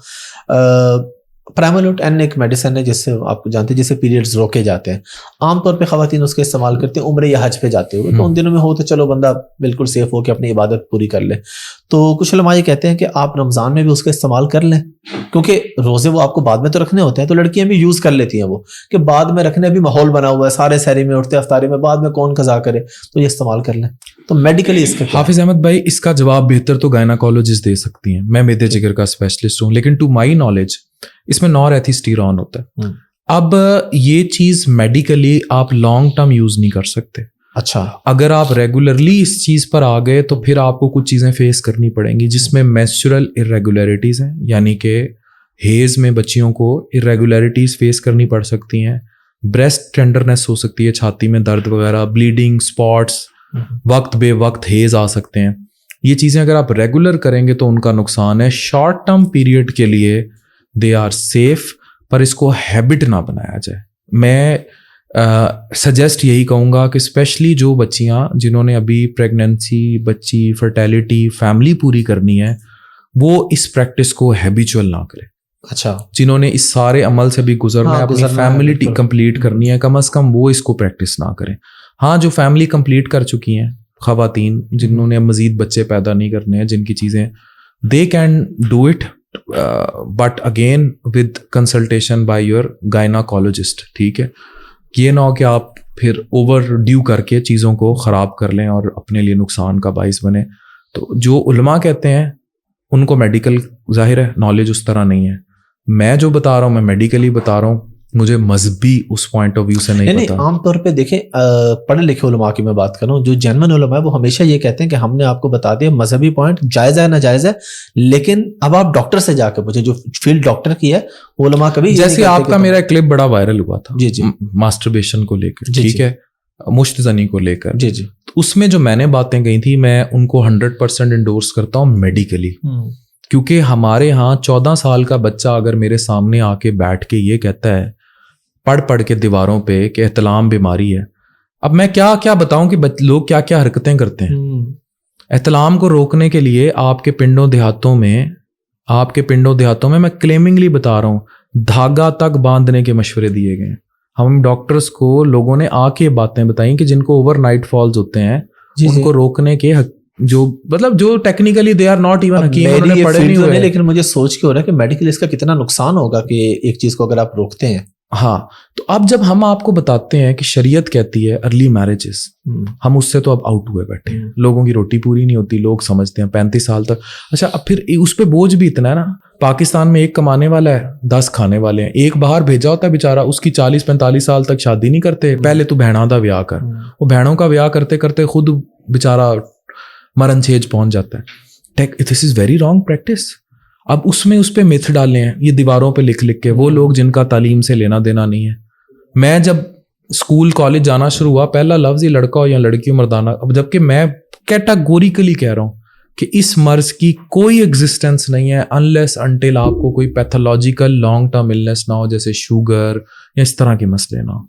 پرائمولوٹ این ایک میڈیسن ہے جس سے آپ جانتے ہیں جس سے پیریڈز روکے جاتے ہیں. عام طور پہ خواتین اس کا استعمال کرتے ہیں عمرے یا حج پہ جاتے ہوئے, تو ان دنوں میں ہو تو چلو بندہ بالکل سیف ہو کے اپنی عبادت پوری کر لے. تو کچھ علماء یہ کہتے ہیں کہ آپ رمضان میں بھی اس کا استعمال کر لیں, کیونکہ روزے وہ آپ کو بعد میں تو رکھنے ہوتے ہیں, تو لڑکیاں بھی یوز کر لیتی ہیں وہ کہ بعد میں رکھنے بھی ماحول بنا ہوا ہے, سارے سحری میں اٹھتے افطاری میں, بعد میں کون قضا کرے, تو یہ استعمال کر لیں. تو میڈیکلی اس کا
حافظ احمد بھائی اس کا جواب بہتر تو گائناکالوجسٹ دے سکتی ہیں, میں معدے جگر کا اسپیشلسٹ ہوں, لیکن ٹو مائی نالج اس میں نار ایتھیسٹیرون ہوتا ہے. اب یہ چیز میڈیکلی آپ لانگ ٹرم یوز نہیں کر سکتے.
اچھا,
اگر آپ ریگولرلی اس چیز پر آ گئے تو پھر آپ کو کچھ چیزیں فیس کرنی پڑیں گی, جس میں مینسچرل ارریگولیرٹیز ہیں, یعنی کہ ہیز میں بچیوں کو ارریگولیرٹیز فیس کرنی پڑ سکتی ہیں, بریسٹ ٹینڈرنیس ہو سکتی ہے, چھاتی میں درد وغیرہ, بلیڈنگ, اسپاٹس, وقت بے وقت ہیز آ سکتے ہیں. یہ چیزیں اگر آپ ریگولر کریں گے تو ان کا نقصان ہے. شارٹ ٹرم پیریڈ کے لیے دے آر سیف, پر اس کو ہیبٹ نہ بنایا جائے. میں سجیسٹ یہی کہوں گا کہ اسپیشلی جو بچیاں جنہوں نے ابھی پریگنینسی, بچی, فرٹیلٹی, فیملی پوری کرنی ہے, وہ اس پریکٹس کو ہیبیچول نہ کریں.
اچھا,
جنہوں نے اس سارے عمل سے بھی گزرنا ہے, اپنی فیملی کمپلیٹ کرنی ہے, کم از کم وہ اس کو پریکٹس نہ کریں. ہاں جو فیملی کمپلیٹ کر چکی ہیں خواتین جنہوں نے مزید بچے پیدا نہیں کرنے ہیں, جن کی چیزیں they can do it, but again with consultation by your gynaecologist. ٹھیک ہے, یہ نہ ہو کہ آپ پھر اوور ڈیو کر کے چیزوں کو خراب کر لیں اور اپنے لیے نقصان کا باعث بنے. تو جو علماء کہتے ہیں ان کو میڈیکل ظاہر ہے نالج اس طرح نہیں ہے. میں جو بتا رہا ہوں میں میڈیکلی بتا رہا ہوں, مجھے مذہبی اس پوائنٹ آف ویو سے نہیں پتا.
عام طور پہ دیکھیں پڑھے لکھے علماء کی میں بات کروں, جو جینوین علماء ہے وہ ہمیشہ یہ کہتے ہیں کہ ہم نے آپ کو بتا دیا مذہبی پوائنٹ جائز ہے ناجائز ہے, لیکن اب آپ ڈاکٹر سے جا کے مجھے جو فیلڈ ڈاکٹر کی ہے وہ علماء کبھی,
جیسے آپ کا میرا کلپ بڑا وائرل ہوا تھا
جی جی
ماسٹربیشن کو لے کر, ٹھیک ہے, مشت زنی کو لے کر,
جی جی,
اس میں جو میں نے باتیں کہی تھی میں ان کو 100% انڈورس کرتا ہوں میڈیکلی. کیونکہ ہمارے ہاں 14 سال کا بچہ اگر میرے سامنے آ کے بیٹھ کے یہ کہتا ہے پڑھ کے دیواروں پہ کہ احتلام بیماری ہے, اب میں کیا بتاؤں کہ لوگ کیا کیا حرکتیں کرتے ہیں. احتلام کو روکنے کے لیے آپ کے پنڈوں دیہاتوں میں میں کلیمنگلی بتا رہا ہوں دھاگا تک باندھنے کے مشورے دیے گئے ہیں. ہم ڈاکٹرز کو لوگوں نے آ کے باتیں بتائیں کہ جن کو اوور نائٹ فالز ہوتے ہیں ان کو روکنے کے جو مطلب جو technically they are not even حکیم, انہوں نے پڑھے نہیں ہوئے,
لیکن مجھے سوچ کے ہو رہا ہے کہ میڈیکل اس کا کتنا نقصان ہوگا کہ ایک چیز کو اگر آپ روکتے ہیں.
ہاں, تو اب جب ہم آپ کو بتاتے ہیں کہ شریعت کہتی ہے ارلی میرجز, ہم اس سے تو اب آؤٹ ہوئے بیٹھے ہیں. لوگوں کی روٹی پوری نہیں ہوتی, لوگ سمجھتے ہیں 35 سال تک. اچھا اب پھر اس پہ بوجھ بھی اتنا ہے نا, پاکستان میں ایک کمانے والا ہے 10 کھانے والے ہیں, ایک باہر بھیجا ہوتا ہے بیچارہ, اس کی 40-45 سال تک شادی نہیں کرتے. پہلے تو بہنوں کا بیاہ کر, وہ بہنوں کا بیاہ کرتے کرتے خود بیچارہ مرن چھیج پہنچ جاتا ہے. دس از ویری رانگ پریکٹس. اب اس پہ میتھ ڈالے ہیں یہ دیواروں پہ لکھ کے, وہ لوگ جن کا تعلیم سے لینا دینا نہیں ہے. میں جب اسکول کالج جانا شروع ہوا پہلا لفظ ہی لڑکا ہو یا لڑکی ہو مردانہ, اب جبکہ میں کیٹاگوریکلی کہہ رہا ہوں کہ اس مرض کی کوئی ایگزسٹنس نہیں ہے انلیس انٹل آپ کو کوئی پیتھولوجیکل لانگ ٹرم النس نہ ہو, جیسے شوگر یا اس طرح کے مسئلے نہ ہو.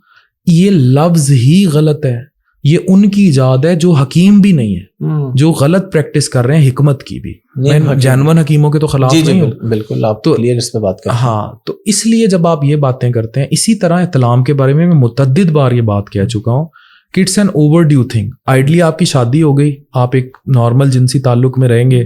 یہ لفظ ہی غلط ہے, یہ ان کی ایجاد ہے جو حکیم بھی نہیں ہے, جو غلط پریکٹس کر رہے ہیں حکمت کی بھی. میں جینون حکیموں کے تو خلاف نہیں ہوں,
بالکل آپ تو کلیئر اس پہ بات کریں.
ہاں, تو اس لیے جب آپ یہ باتیں کرتے ہیں, اسی طرح احتلام کے بارے میں متعدد بار یہ بات کہہ چکا ہوں کہ it's an overdue thing. Ideally آپ کی شادی ہو گئی, آپ ایک نارمل جنسی تعلق میں رہیں گے,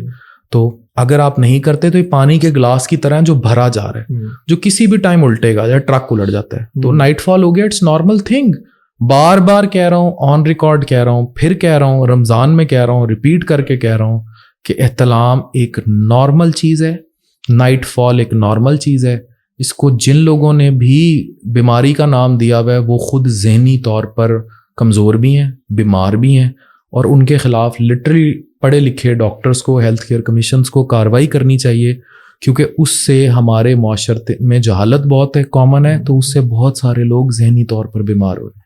تو اگر آپ نہیں کرتے تو یہ پانی کے گلاس کی طرح جو بھرا جا رہا ہے, جو کسی بھی ٹائم الٹے گا یا ٹرک الٹ جاتا ہے, تو نائٹ فال ہو گیا, اٹس نارمل تھنگ. بار بار کہہ رہا ہوں, آن ریکارڈ کہہ رہا ہوں, پھر کہہ رہا ہوں, رمضان میں کہہ رہا ہوں, ریپیٹ کر کے کہہ رہا ہوں کہ احتلام ایک نارمل چیز ہے, نائٹ فال ایک نارمل چیز ہے. اس کو جن لوگوں نے بھی بیماری کا نام دیا ہوا ہے وہ خود ذہنی طور پر کمزور بھی ہیں, بیمار بھی ہیں, اور ان کے خلاف لٹرلی پڑھے لکھے ڈاکٹرز کو, ہیلتھ کیئر کمیشنز کو کارروائی کرنی چاہیے, کیونکہ اس سے ہمارے معاشرے میں جہالت بہت ہے, کامن ہے, تو اس سے بہت سارے لوگ ذہنی طور پر بیمار ہو رہے ہیں.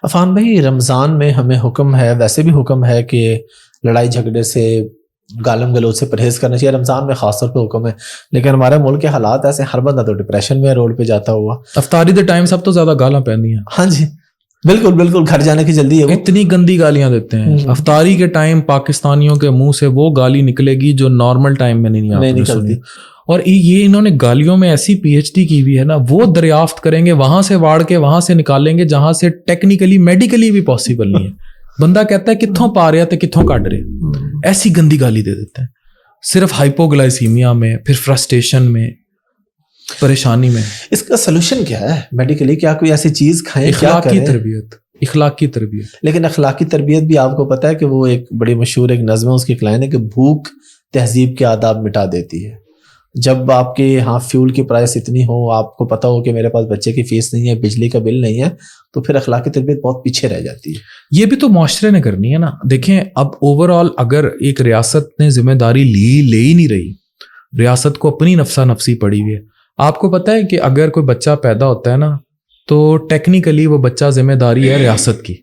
عفان بھائی, رمضان میں ہمیں حکم ہے, ویسے بھی حکم ہے کہ لڑائی جھگڑے سے, گالم گلوچ سے پرہیز کرنا چاہیے. رمضان میں خاص طور پہ حکم ہے, لیکن ہمارے ملک کے حالات ایسے, ہر بندہ تو ڈپریشن میں روڈ پہ جاتا ہوا.
افطاری دے ٹائم سب تو زیادہ گالاں پہنی ہیں.
ہاں جی بالکل بالکل, گھر جانے کی جلدی ہے,
اتنی گندی گالیاں دیتے ہیں. افطاری کے ٹائم پاکستانیوں کے منہ سے وہ گالی نکلے گی جو نارمل ٹائم میں نہیں نکلتی. اور یہ انہوں نے گالیوں میں ایسی پی ایچ ڈی کی ہوئی ہے نا, وہ دریافت کریں گے, وہاں سے واڑ کے وہاں سے نکالیں گے جہاں سے ٹیکنیکلی میڈیکلی بھی پاسبل نہیں ہے. بندہ کہتا ہے کتھوں پا رہا ہے کتھوں کٹ رہے, ایسی گندی گالی دے دیتے ہیں صرف ہائپوگلائسیمیا میں, پھر فرسٹریشن میں, پریشانی میں.
اس کا سلوشن کیا ہے میڈیکلی؟ کیا کوئی ایسی چیز کھائیں؟
اخلاقی تربیت, اخلاقی تربیت.
لیکن اخلاقی تربیت بھی آپ کو پتا ہے کہ وہ ایک بڑی مشہور ایک نظم ہے, اس کی ایک لائن ہے کہ بھوک تہذیب کے آداب مٹا دیتی ہے. جب آپ کے یہاں فیول کی پرائس اتنی ہو, آپ کو پتا ہو کہ میرے پاس بچے کی فیس نہیں ہے, بجلی کا بل نہیں ہے, تو پھر اخلاقی تربیت بہت پیچھے رہ جاتی ہے.
یہ بھی تو معاشرے نے کرنی ہے نا. دیکھیں اب اوور آل اگر ایک ریاست نے ذمہ داری لے ہی نہیں رہی, ریاست کو اپنی نفسا نفسی پڑی ہوئی ہے. آپ کو پتا ہے کہ اگر کوئی بچہ پیدا ہوتا ہے نا, تو ٹیکنیکلی وہ بچہ ذمہ داری ہے ریاست کی,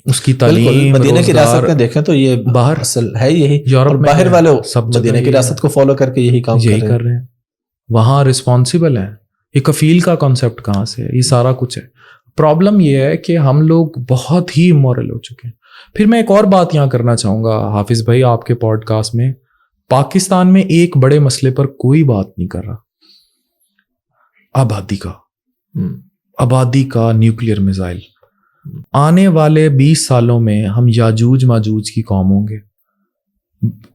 اس کی تعلیم.
مدینہ کی ریاست میں دیکھیں تو یہ
باہر
اصل ہے یہی,
یورپ میں
باہر والے
سب
مدینہ کی ریاست کو فالو کر کے یہی کام
کر رہے ہیں. وہاں رسپانسبل ہے. یہ کفیل کا کانسیپٹ کہاں سے ہے؟ یہ سارا کچھ ہے. پرابلم یہ ہے کہ ہم لوگ بہت ہی امورل ہو چکے ہیں. پھر میں ایک اور بات یہاں کرنا چاہوں گا حافظ بھائی, آپ کے پوڈ کاسٹ میں پاکستان میں ایک بڑے مسئلے پر کوئی بات نہیں کر رہا, آبادی کا نیوکلیئر میزائل. آنے والے 20 سالوں میں ہم یاجوج ماجوج کی قوم ہوں گے.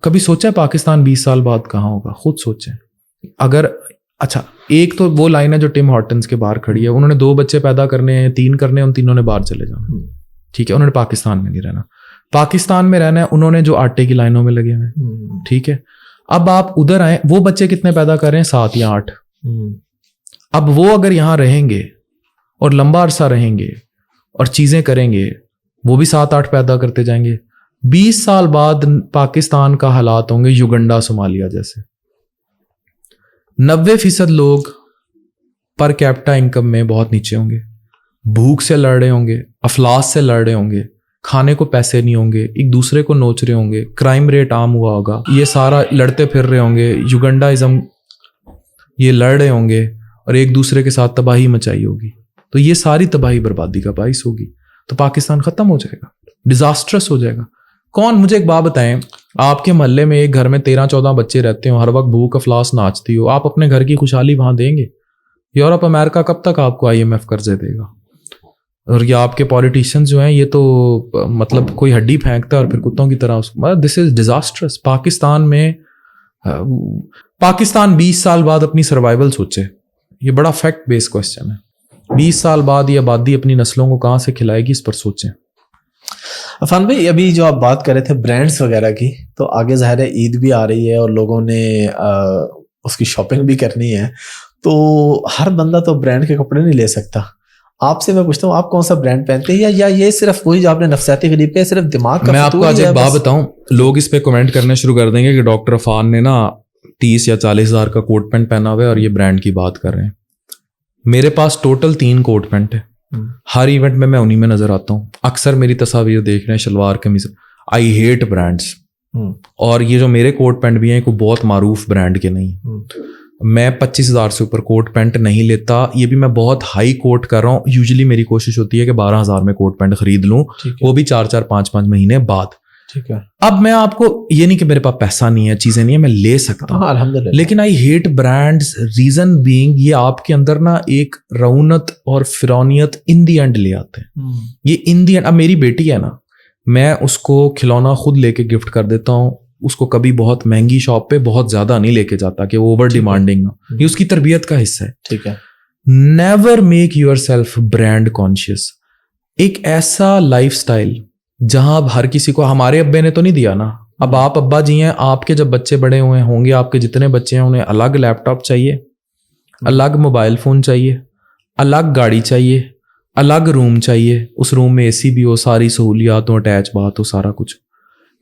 کبھی سوچا ہے پاکستان 20 سال بعد کہاں ہوگا؟ خود سوچیں. اگر اچھا ایک تو وہ لائن ہے جو ٹم ہارٹنز کے باہر کھڑی ہے, انہوں نے 2 بچے پیدا کرنے ہیں, 3 کرنے ہیں, ان تینوں نے باہر چلے جانا. ٹھیک ہے, انہوں نے پاکستان میں نہیں رہنا. پاکستان میں رہنا ہے انہوں نے جو آٹے کی لائنوں میں لگے ہوئے ہیں. ٹھیک ہے, اب آپ ادھر آئیں, وہ بچے کتنے پیدا کر رہے ہیں؟ 7 یا 8. اب وہ اگر یہاں رہیں گے اور لمبا عرصہ رہیں گے اور چیزیں کریں گے, وہ بھی 7-8 پیدا کرتے جائیں گے. 20 سال بعد پاکستان کا حالات ہوں گے یوگنڈا صومالیہ جیسے. 90% لوگ پر کیپٹا انکم میں بہت نیچے ہوں گے, بھوک سے لڑ رہے ہوں گے, افلاس سے لڑ رہے ہوں گے, کھانے کو پیسے نہیں ہوں گے, ایک دوسرے کو نوچ رہے ہوں گے, کرائم ریٹ عام ہوا ہوگا, یہ سارا لڑتے پھر رہے ہوں گے, یوگنڈاازم یہ لڑ رہے ہوں گے اور ایک دوسرے کے ساتھ تباہی مچائی ہوگی. تو یہ ساری تباہی بربادی کا باعث ہوگی. تو پاکستان ختم ہو جائے گا, ڈیزاسٹرس ہو جائے گا. کون, مجھے ایک بات بتائیں, آپ کے محلے میں ایک گھر میں 13-14 بچے رہتے ہوں, ہر وقت بھوک افلاس ناچتی ہو, آپ اپنے گھر کی خوشحالی وہاں دیں گے؟ یورپ امریکہ کب تک آپ کو IMF قرضے دے گا؟ اور یہ آپ کے پولیٹیشینز جو ہیں یہ تو مطلب کوئی ہڈی پھینکتا ہے اور پھر کتوں کی طرح, دس از ڈیزاسٹرس. پاکستان میں پاکستان 20 سال بعد اپنی سروائیول سوچے. یہ بڑا فیکٹ بیس کوسچن ہے. 20 سال بعد یہ آبادی اپنی نسلوں کو کہاں سے کھلائے گی, اس پر سوچیں.
عفان بھائی, ابھی جو آپ بات کر رہے تھے برانڈس وغیرہ کی, تو آگے ظاہر ہے عید بھی آ رہی ہے اور لوگوں نے اس کی شاپنگ بھی کرنی ہے, تو ہر بندہ تو برانڈ کے کپڑے نہیں لے سکتا. آپ سے میں پوچھتا ہوں, آپ کون سا برانڈ پہنتے ہیں, یا یہ صرف وہی جو آپ نے نفسیاتی غریب پہ صرف دماغ کا؟
میں آپ کو آج ایک بات بتاؤں, لوگ اس پہ کمنٹ کرنے شروع کر دیں گے کہ ڈاکٹر عفان نے نا 30 یا 40 ہزار کا کوٹ پینٹ پہنا ہوا ہے اور یہ برانڈ کی بات کر رہے ہیں. میرے پاس ٹوٹل 3 کوٹ پینٹ ہے. ہر ایونٹ میں انہیں میں نظر آتا ہوں. اکثر میری تصاویر دیکھ رہے ہیں shalwar kameez. I hate brands. اور یہ جو میرے کوٹ پینٹ بھی ہیں کوئی بہت معروف برانڈ کے نہیں. میں 25,000 سے اوپر کوٹ پینٹ نہیں لیتا. یہ بھی میں بہت ہائی کوٹ کر رہا ہوں. یوزلی میری کوشش ہوتی ہے کہ 12,000 میں کوٹ پینٹ خرید لوں, وہ بھی 4-4 5-5 مہینے بعد.
ٹھیک ہے.
اب میں آپ کو یہ نہیں کہ میرے پاس پیسہ نہیں ہے, چیزیں نہیں ہیں, میں لے سکتا ہوں
الحمدللہ,
لیکن I hate brands. Reason being یہ آپ کے اندر نا ایک رونت اور فرونیت ان دی اینڈ لے آتے ہیں. یہ ان دی اینڈ, اب میری بیٹی ہے نا, میں اس کو کھلونا خود لے کے گفٹ کر دیتا ہوں. اس کو کبھی بہت مہنگی شاپ پہ بہت زیادہ نہیں لے کے جاتا کہ وہ اوور ڈیمانڈنگ نہ, یہ اس کی تربیت کا حصہ ہے.
ٹھیک ہے.
Never make your self brand conscious. ایک ایسا لائف اسٹائل جہاں اب ہر کسی کو, ہمارے ابے نے تو نہیں دیا نا, اب آپ ابا جی ہیں, آپ کے جب بچے بڑے ہوئے ہوں گے, آپ کے جتنے بچے ہیں انہیں الگ لیپ ٹاپ چاہیے, الگ موبائل فون چاہیے, الگ گاڑی چاہیے, الگ روم چاہیے, اس روم میں AC بھی ہو, ساری سہولیات ہو, اٹیچ بات ہو, سارا کچھ.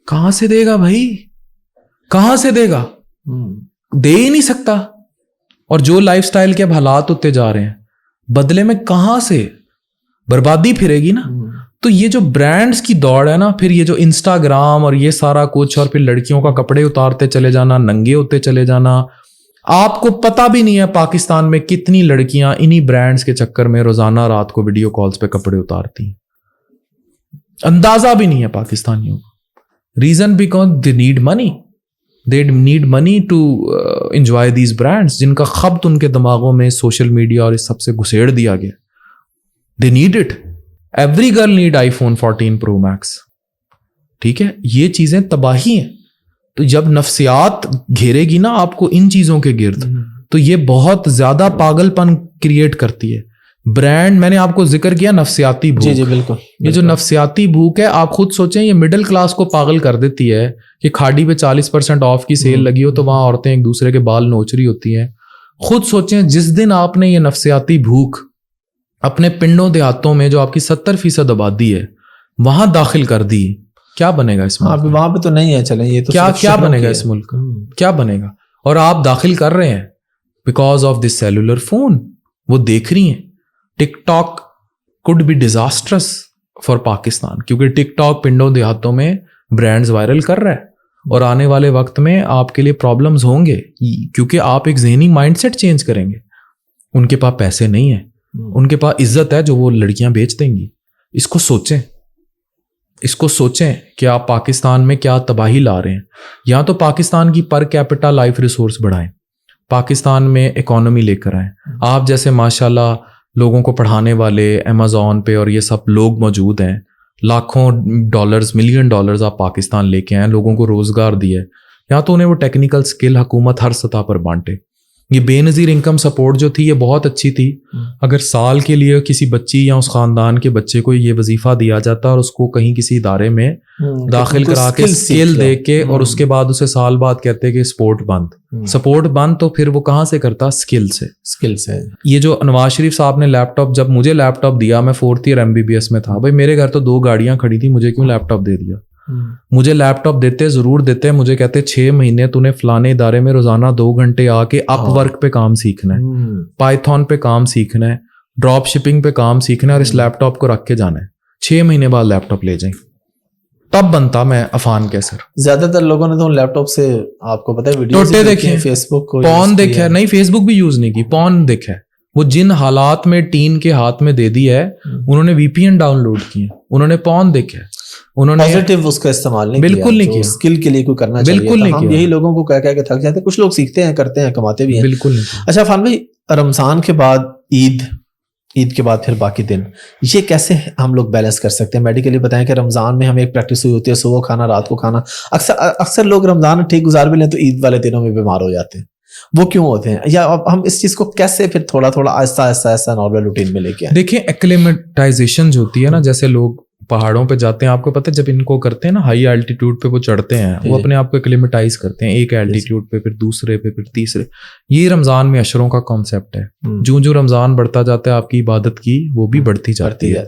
کہاں سے دے گا بھائی, کہاں سے دے گا؟ دے ہی نہیں سکتا. اور جو لائف سٹائل کے اب حالات ہوتے جا رہے ہیں, بدلے میں کہاں سے بربادی پھرے گی نا. تو یہ جو برانڈز کی دوڑ ہے نا, پھر یہ جو انسٹاگرام اور یہ سارا کچھ, اور پھر لڑکیوں کا کپڑے اتارتے چلے جانا, ننگے ہوتے چلے جانا. آپ کو پتہ بھی نہیں ہے پاکستان میں کتنی لڑکیاں انہی برانڈز کے چکر میں روزانہ رات کو ویڈیو کالز پہ کپڑے اتارتی ہیں. اندازہ بھی نہیں ہے پاکستانیوں کو. Reason because they need money. They need money to enjoy these brands, جن کا خبط ان کے دماغوں میں سوشل میڈیا اور اس سب سے گھسیڑ دیا گیا. They need it. Every girl need iPhone 14 Pro Max. ٹھیک ہے, یہ چیزیں تباہی ہیں. تو جب نفسیات گھیرے گی نا آپ کو ان چیزوں کے گرد, تو یہ بہت زیادہ پاگل پن کریٹ کرتی ہے. برانڈ, میں نے آپ کو ذکر کیا نفسیاتی بھوک.
جی بالکل.
یہ جو نفسیاتی بھوک ہے, آپ خود سوچیں, یہ مڈل کلاس کو پاگل کر دیتی ہے کہ کھاڑی پہ 40% آف کی سیل لگی ہو تو وہاں عورتیں ایک دوسرے کے بال نوچ رہی ہوتی ہیں. خود سوچیں, جس دن آپ نے یہ نفسیاتی بھوک اپنے پنڈوں دیہاتوں میں جو آپ کی 70% آبادی ہے وہاں داخل کر دی, کیا بنے گا اس ملک؟
وہاں پہ تو نہیں ہے, چلیں, یہ تو
کیا بنے گا اس ملک کا؟ کیا بنے گا؟ اور آپ داخل کر رہے ہیں because of this cellular phone. وہ دیکھ رہی ہیں TikTok could be disastrous for Pakistan, کیونکہ ٹک ٹاک پنڈوں دیہاتوں میں برانڈز وائرل کر رہا ہے, اور آنے والے وقت میں آپ کے لیے پرابلمز ہوں گے, کیونکہ آپ ایک ذہنی مائنڈ سیٹ چینج کریں گے. ان کے پاس پیسے نہیں ہیں, ان کے پاس عزت ہے جو وہ لڑکیاں بیچ دیں گی. اس کو سوچیں, اس کو سوچیں کہ آپ پاکستان میں کیا تباہی لا رہے ہیں. یا تو پاکستان کی پر کیپٹا لائف ریسورس بڑھائیں, پاکستان میں اکانومی لے کر آئیں. آپ جیسے ماشاءاللہ لوگوں کو پڑھانے والے امیزون پہ اور یہ سب لوگ موجود ہیں, لاکھوں ڈالرز ملین ڈالرز آپ پاکستان لے کے آئے, لوگوں کو روزگار دیا ہے, یا تو انہیں وہ ٹیکنیکل سکل حکومت ہر سطح پر بانٹے. یہ بے نظیر انکم سپورٹ جو تھی یہ بہت اچھی تھی. اگر سال کے لیے کسی بچی یا اس خاندان کے بچے کو یہ وظیفہ دیا جاتا اور اس کو کہیں کسی ادارے میں داخل کرا کے اسکل دے کے, اور اس کے بعد اسے سال بعد کہتے کہ سپورٹ بند, تو پھر وہ کہاں سے کرتا؟ اسکل سے. یہ جو نواز شریف صاحب نے لیپ ٹاپ, جب مجھے لیپ ٹاپ دیا میں 4th ایئر MBBS میں تھا, بھائی میرے گھر تو 2 گاڑیاں کھڑی تھی, مجھے کیوں لیپ ٹاپ دے دیا؟ مجھے لیپ ٹاپ دیتے ضرور دیتے, مجھے کہتے 6 مہینے تو نے فلانے ادارے میں روزانہ 2 گھنٹے آ کے اپ ورک پہ کام سیکھنا ہے, پائتھون پہ کام سیکھنا ہے, ڈراپ شپنگ پہ کام سیکھنا ہے, اور اس لیپ ٹاپ کو رکھ کے جانا ہے. 6 مہینے بعد لیپ ٹاپ لے جائیں, تب بنتا میں عفان کیسر.
زیادہ تر لوگوں نے تو لیپ ٹاپ سے آپ کو پتا ہے ویڈیوز دیکھے, فیس بک کو
پون دیکھا ہے, نہیں فیس بک بھی یوز نہیں کی, پون دیکھا ہے. وہ جن حالات میں ٹین کے ہاتھ میں دے دی ہے, انہوں نے VPN ڈاؤن لوڈ کیے, انہوں نے پون دیکھا ہے, انہوں نے
پازیٹیو اس کا استعمال نہیں
بالکل نہیں کیا,
اسکل کے لیے کوئی کرنا چاہیے, بالکل نہیں کیا. یہی لوگوں کو کہہ کہہ کے تھک جاتے ہیں, کچھ لوگ سیکھتے ہیں, کرتے ہیں, کماتے بھی ہیں,
بالکل نہیں.
اچھا عفان بھائی, رمضان کے بعد عید کے بعد پھر باقی دن, یہ کیسے ہم لوگ بیلنس کر سکتے ہیں؟ میڈیکلی بتائیں کہ رمضان میں ہمیں ایک پریکٹس ہوئی ہوتی ہے, صبح کھانا رات کو کھانا. اکثر لوگ رمضان ٹھیک گزار بھی لیں تو عید والے دنوں میں بیمار ہو جاتے ہیں, وہ کیوں ہوتے ہیں؟ یا ہم اس چیز کو کیسے پھر تھوڑا آہستہ آہستہ نارمل روٹین میں لے کے آئیں؟
دیکھیں ایکلیمیٹائزیشن جو ہوتی ہے نا, جیسے لوگ پہاڑوں پہ جاتے ہیں, آپ کو پتہ ہے جب ان کو کرتے ہیں نا ہائی الٹیٹیوڈ پہ وہ چڑھتے ہیں, وہ اپنے آپ کو ایکلیمیٹائز کرتے ہیں, ایک الٹیٹیوڈ پہ, پھر دوسرے پہ, پھر تیسرے. یہ رمضان میں عشروں کا کانسیپٹ ہے. جو رمضان بڑھتا جاتا ہے آپ کی عبادت کی وہ بھی بڑھتی جاتی ہے.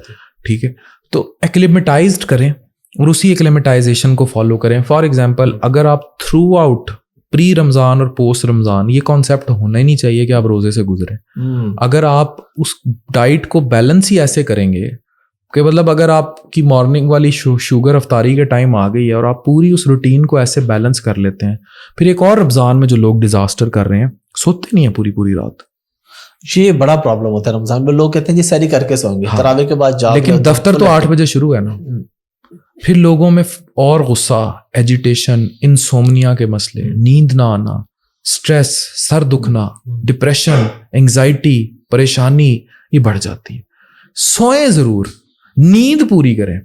ٹھیک ہے, تو ایکلیمیٹائزڈ کریں اور اسی ایکلیمیٹائزیشن کو فالو کریں. فار ایگزامپل, اگر آپ تھرو آؤٹ پری رمضان اور پوسٹ رمضان, یہ کانسیپٹ ہونا ہی نہیں چاہیے کہ آپ روزے سے گزریں. اگر آپ اس ڈائٹ کو بیلنس ہی ایسے کریں گے کہ مطلب اگر آپ کی مارننگ والی شوگر افطاری کے ٹائم آ گئی ہے اور آپ پوری اس روٹین کو ایسے بیلنس کر لیتے ہیں, پھر ایک اور رمضان میں جو لوگ ڈیزاسٹر کر رہے ہیں, سوتے نہیں ہیں پوری رات.
یہ بڑا پرابلم ہوتا ہے رمضان میں. لوگ کہتے ہیں جی سحری کر کے سوئیں گے, تراویح کے بعد جاگ,
لیکن دفتر تو 8 بجے شروع ہے نا. پھر لوگوں میں اور غصہ, ایجیٹیشن, انسومنیا کے مسئلے, نیند نہ آنا, اسٹریس, سر دکھنا, ڈپریشن, انگزائٹی, پریشانی, یہ بڑھ جاتی ہے. سوئیں ضرور, نیند پوری کریں,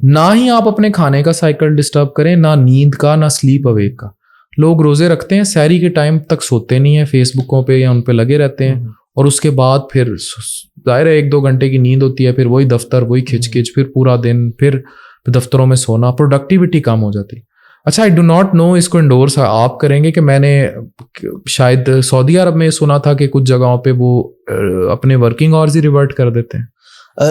نہ ہی آپ اپنے کھانے کا سائیکل ڈسٹرب کریں, نہ نیند کا, نہ سلیپ اویک کا. لوگ روزے رکھتے ہیں, سحری کے ٹائم تک سوتے نہیں ہیں, فیس بکوں پہ یا ان پہ لگے رہتے ہیں, اور اس کے بعد پھر ظاہر ہے 1-2 گھنٹے کی نیند ہوتی ہے, پھر وہی دفتر, وہی کھچ, پھر پورا دن, پھر دفتروں میں سونا, پروڈکٹیوٹی کم ہو جاتی. اچھا, آئی ڈو ناٹ نو اس کو انڈورس آپ کریں گے کہ میں نے شاید سعودی عرب میں سنا تھا کہ کچھ جگہوں پہ وہ اپنے ورکنگ آورز ہی ریورٹ کر دیتے ہیں.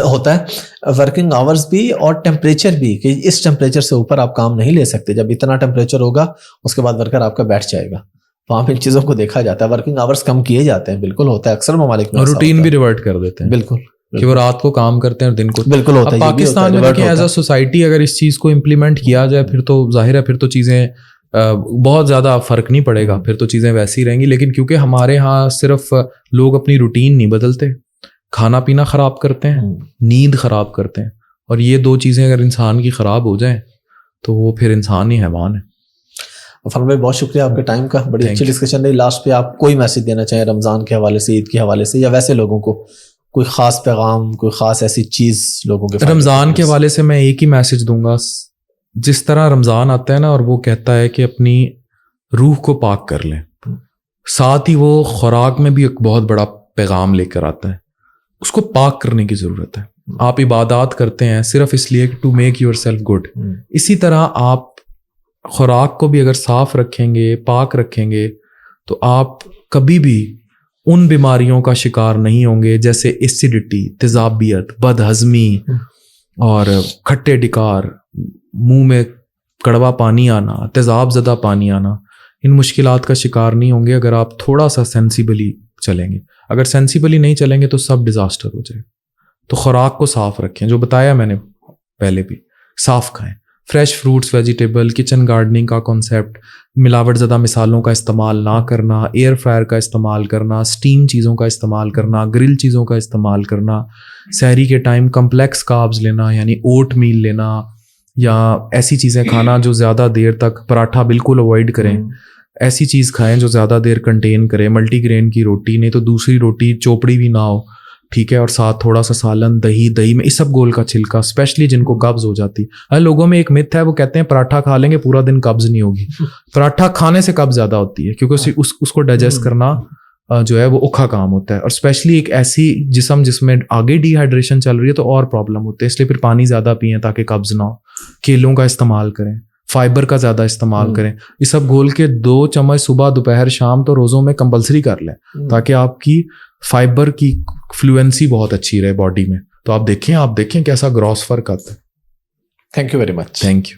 ہوتا ہے ورکنگ آورز بھی اور ٹیمپریچر بھی, کہ اس ٹیمپریچر سے اوپر آپ کام نہیں لے سکتے. جب اتنا ٹیمپریچر ہوگا اس کے بعد ورکر آپ کا بیٹھ جائے گا. وہاں پہ ان چیزوں کو دیکھا جاتا ہے, ورکنگ آورز کم کیے جاتے ہیں. بالکل ہوتا ہے, اکثر ممالک میں
روٹین بھی ریورٹ کر دیتے ہیں.
بالکل
کہ وہ رات کو کام کرتے ہیں اور دن کو.
بالکل ہوتا ہے.
پاکستان میں دیکھیں ایز اے سوسائٹی اگر اس چیز کو امپلیمنٹ کیا جائے پھر تو ظاہر ہے پھر تو چیزیں بہت زیادہ فرق نہیں پڑے گا, پھر تو چیزیں ویسی رہیں گی. لیکن کیونکہ ہمارے ہاں صرف لوگ اپنی روٹین نہیں بدلتے, کھانا پینا خراب کرتے ہیں, نیند خراب کرتے ہیں, اور یہ 2 چیزیں اگر انسان کی خراب ہو جائیں تو وہ پھر انسان ہی حیوان ہے.
عفان بھائی بہت شکریہ آپ کے ٹائم کا, بڑی اچھی ڈسکشن رہی. لاسٹ پہ آپ کوئی میسج دینا چاہیں رمضان کے حوالے سے, عید کے حوالے سے, یا ویسے لوگوں کو کوئی خاص پیغام, کوئی خاص ایسی چیز لوگوں کے؟
رمضان کے حوالے سے میں ایک ہی میسج دوں گا, جس طرح رمضان آتا ہے نا اور وہ کہتا ہے کہ اپنی روح کو پاک کر لیں, ساتھ ہی وہ خوراک میں بھی ایک بہت بڑا پیغام لے کر آتا ہے. اس کو پاک کرنے کی ضرورت ہے. آپ عبادات کرتے ہیں صرف اس لیے to make yourself good, اسی طرح آپ خوراک کو بھی اگر صاف رکھیں گے, پاک رکھیں گے, تو آپ کبھی بھی ان بیماریوں کا شکار نہیں ہوں گے جیسے ایسیڈیٹی, تیزابیت, بد ہضمی اور کھٹے ڈکار, منہ میں کڑوا پانی آنا, تیزاب زدہ پانی آنا. ان مشکلات کا شکار نہیں ہوں گے اگر آپ تھوڑا سا سینسیبلی چلیں گے. اگر سینسیبلی نہیں چلیں گے تو سب ڈیزاسٹر ہو جائے. تو خوراک کو صاف رکھیں, جو بتایا میں نے پہلے بھی, صاف کھائیں, fresh fruits, vegetable, kitchen gardening کا کانسیپٹ, ملاوٹ زدہ مثالوں کا استعمال نہ کرنا, ایئر فرائر کا استعمال کرنا, اسٹیم چیزوں کا استعمال کرنا, گرل چیزوں کا استعمال کرنا, سحری کے ٹائم کمپلیکس کاربز لینا یعنی اوٹ میل لینا, یا ایسی چیزیں کھانا جو زیادہ دیر تک, پراٹھا بالکل اوائڈ کریں, ایسی چیز کھائیں جو زیادہ دیر کنٹین کرے, ملٹی گرین کی روٹی, نہیں تو دوسری روٹی چوپڑی بھی نہ ہو, ٹھیک ہے, اور ساتھ تھوڑا سا سالن, دہی میں اسب گول کا چھلکا, اسپیشلی جن کو قبض ہو جاتی ہے. لوگوں میں ایک مت ہے, وہ کہتے ہیں پراٹھا کھا لیں گے پورا دن قبض نہیں ہوگی. پراٹھا کھانے سے قبض زیادہ ہوتی ہے, کیونکہ اس کو ڈائجسٹ کرنا جو ہے وہ اوکھا کام ہوتا ہے, اور اسپیشلی ایک ایسی جسم جس میں آگے ڈی ہائیڈریشن چل رہی ہے تو اور پرابلم ہوتے ہیں. اس لیے پھر پانی زیادہ پئیں تاکہ قبض نہ ہو. کیلوں کا استعمال کریں, فائبر کا زیادہ استعمال کریں. یہ سب گھول کے 2 چمچ صبح دوپہر شام تو روزوں میں کمپلسری کر لیں, تاکہ آپ کی فائبر کی فلوئنسی بہت اچھی رہے باڈی میں. تو آپ دیکھیں کیسا گراس فرق آتا ہے.
Thank you very much.
Thank you.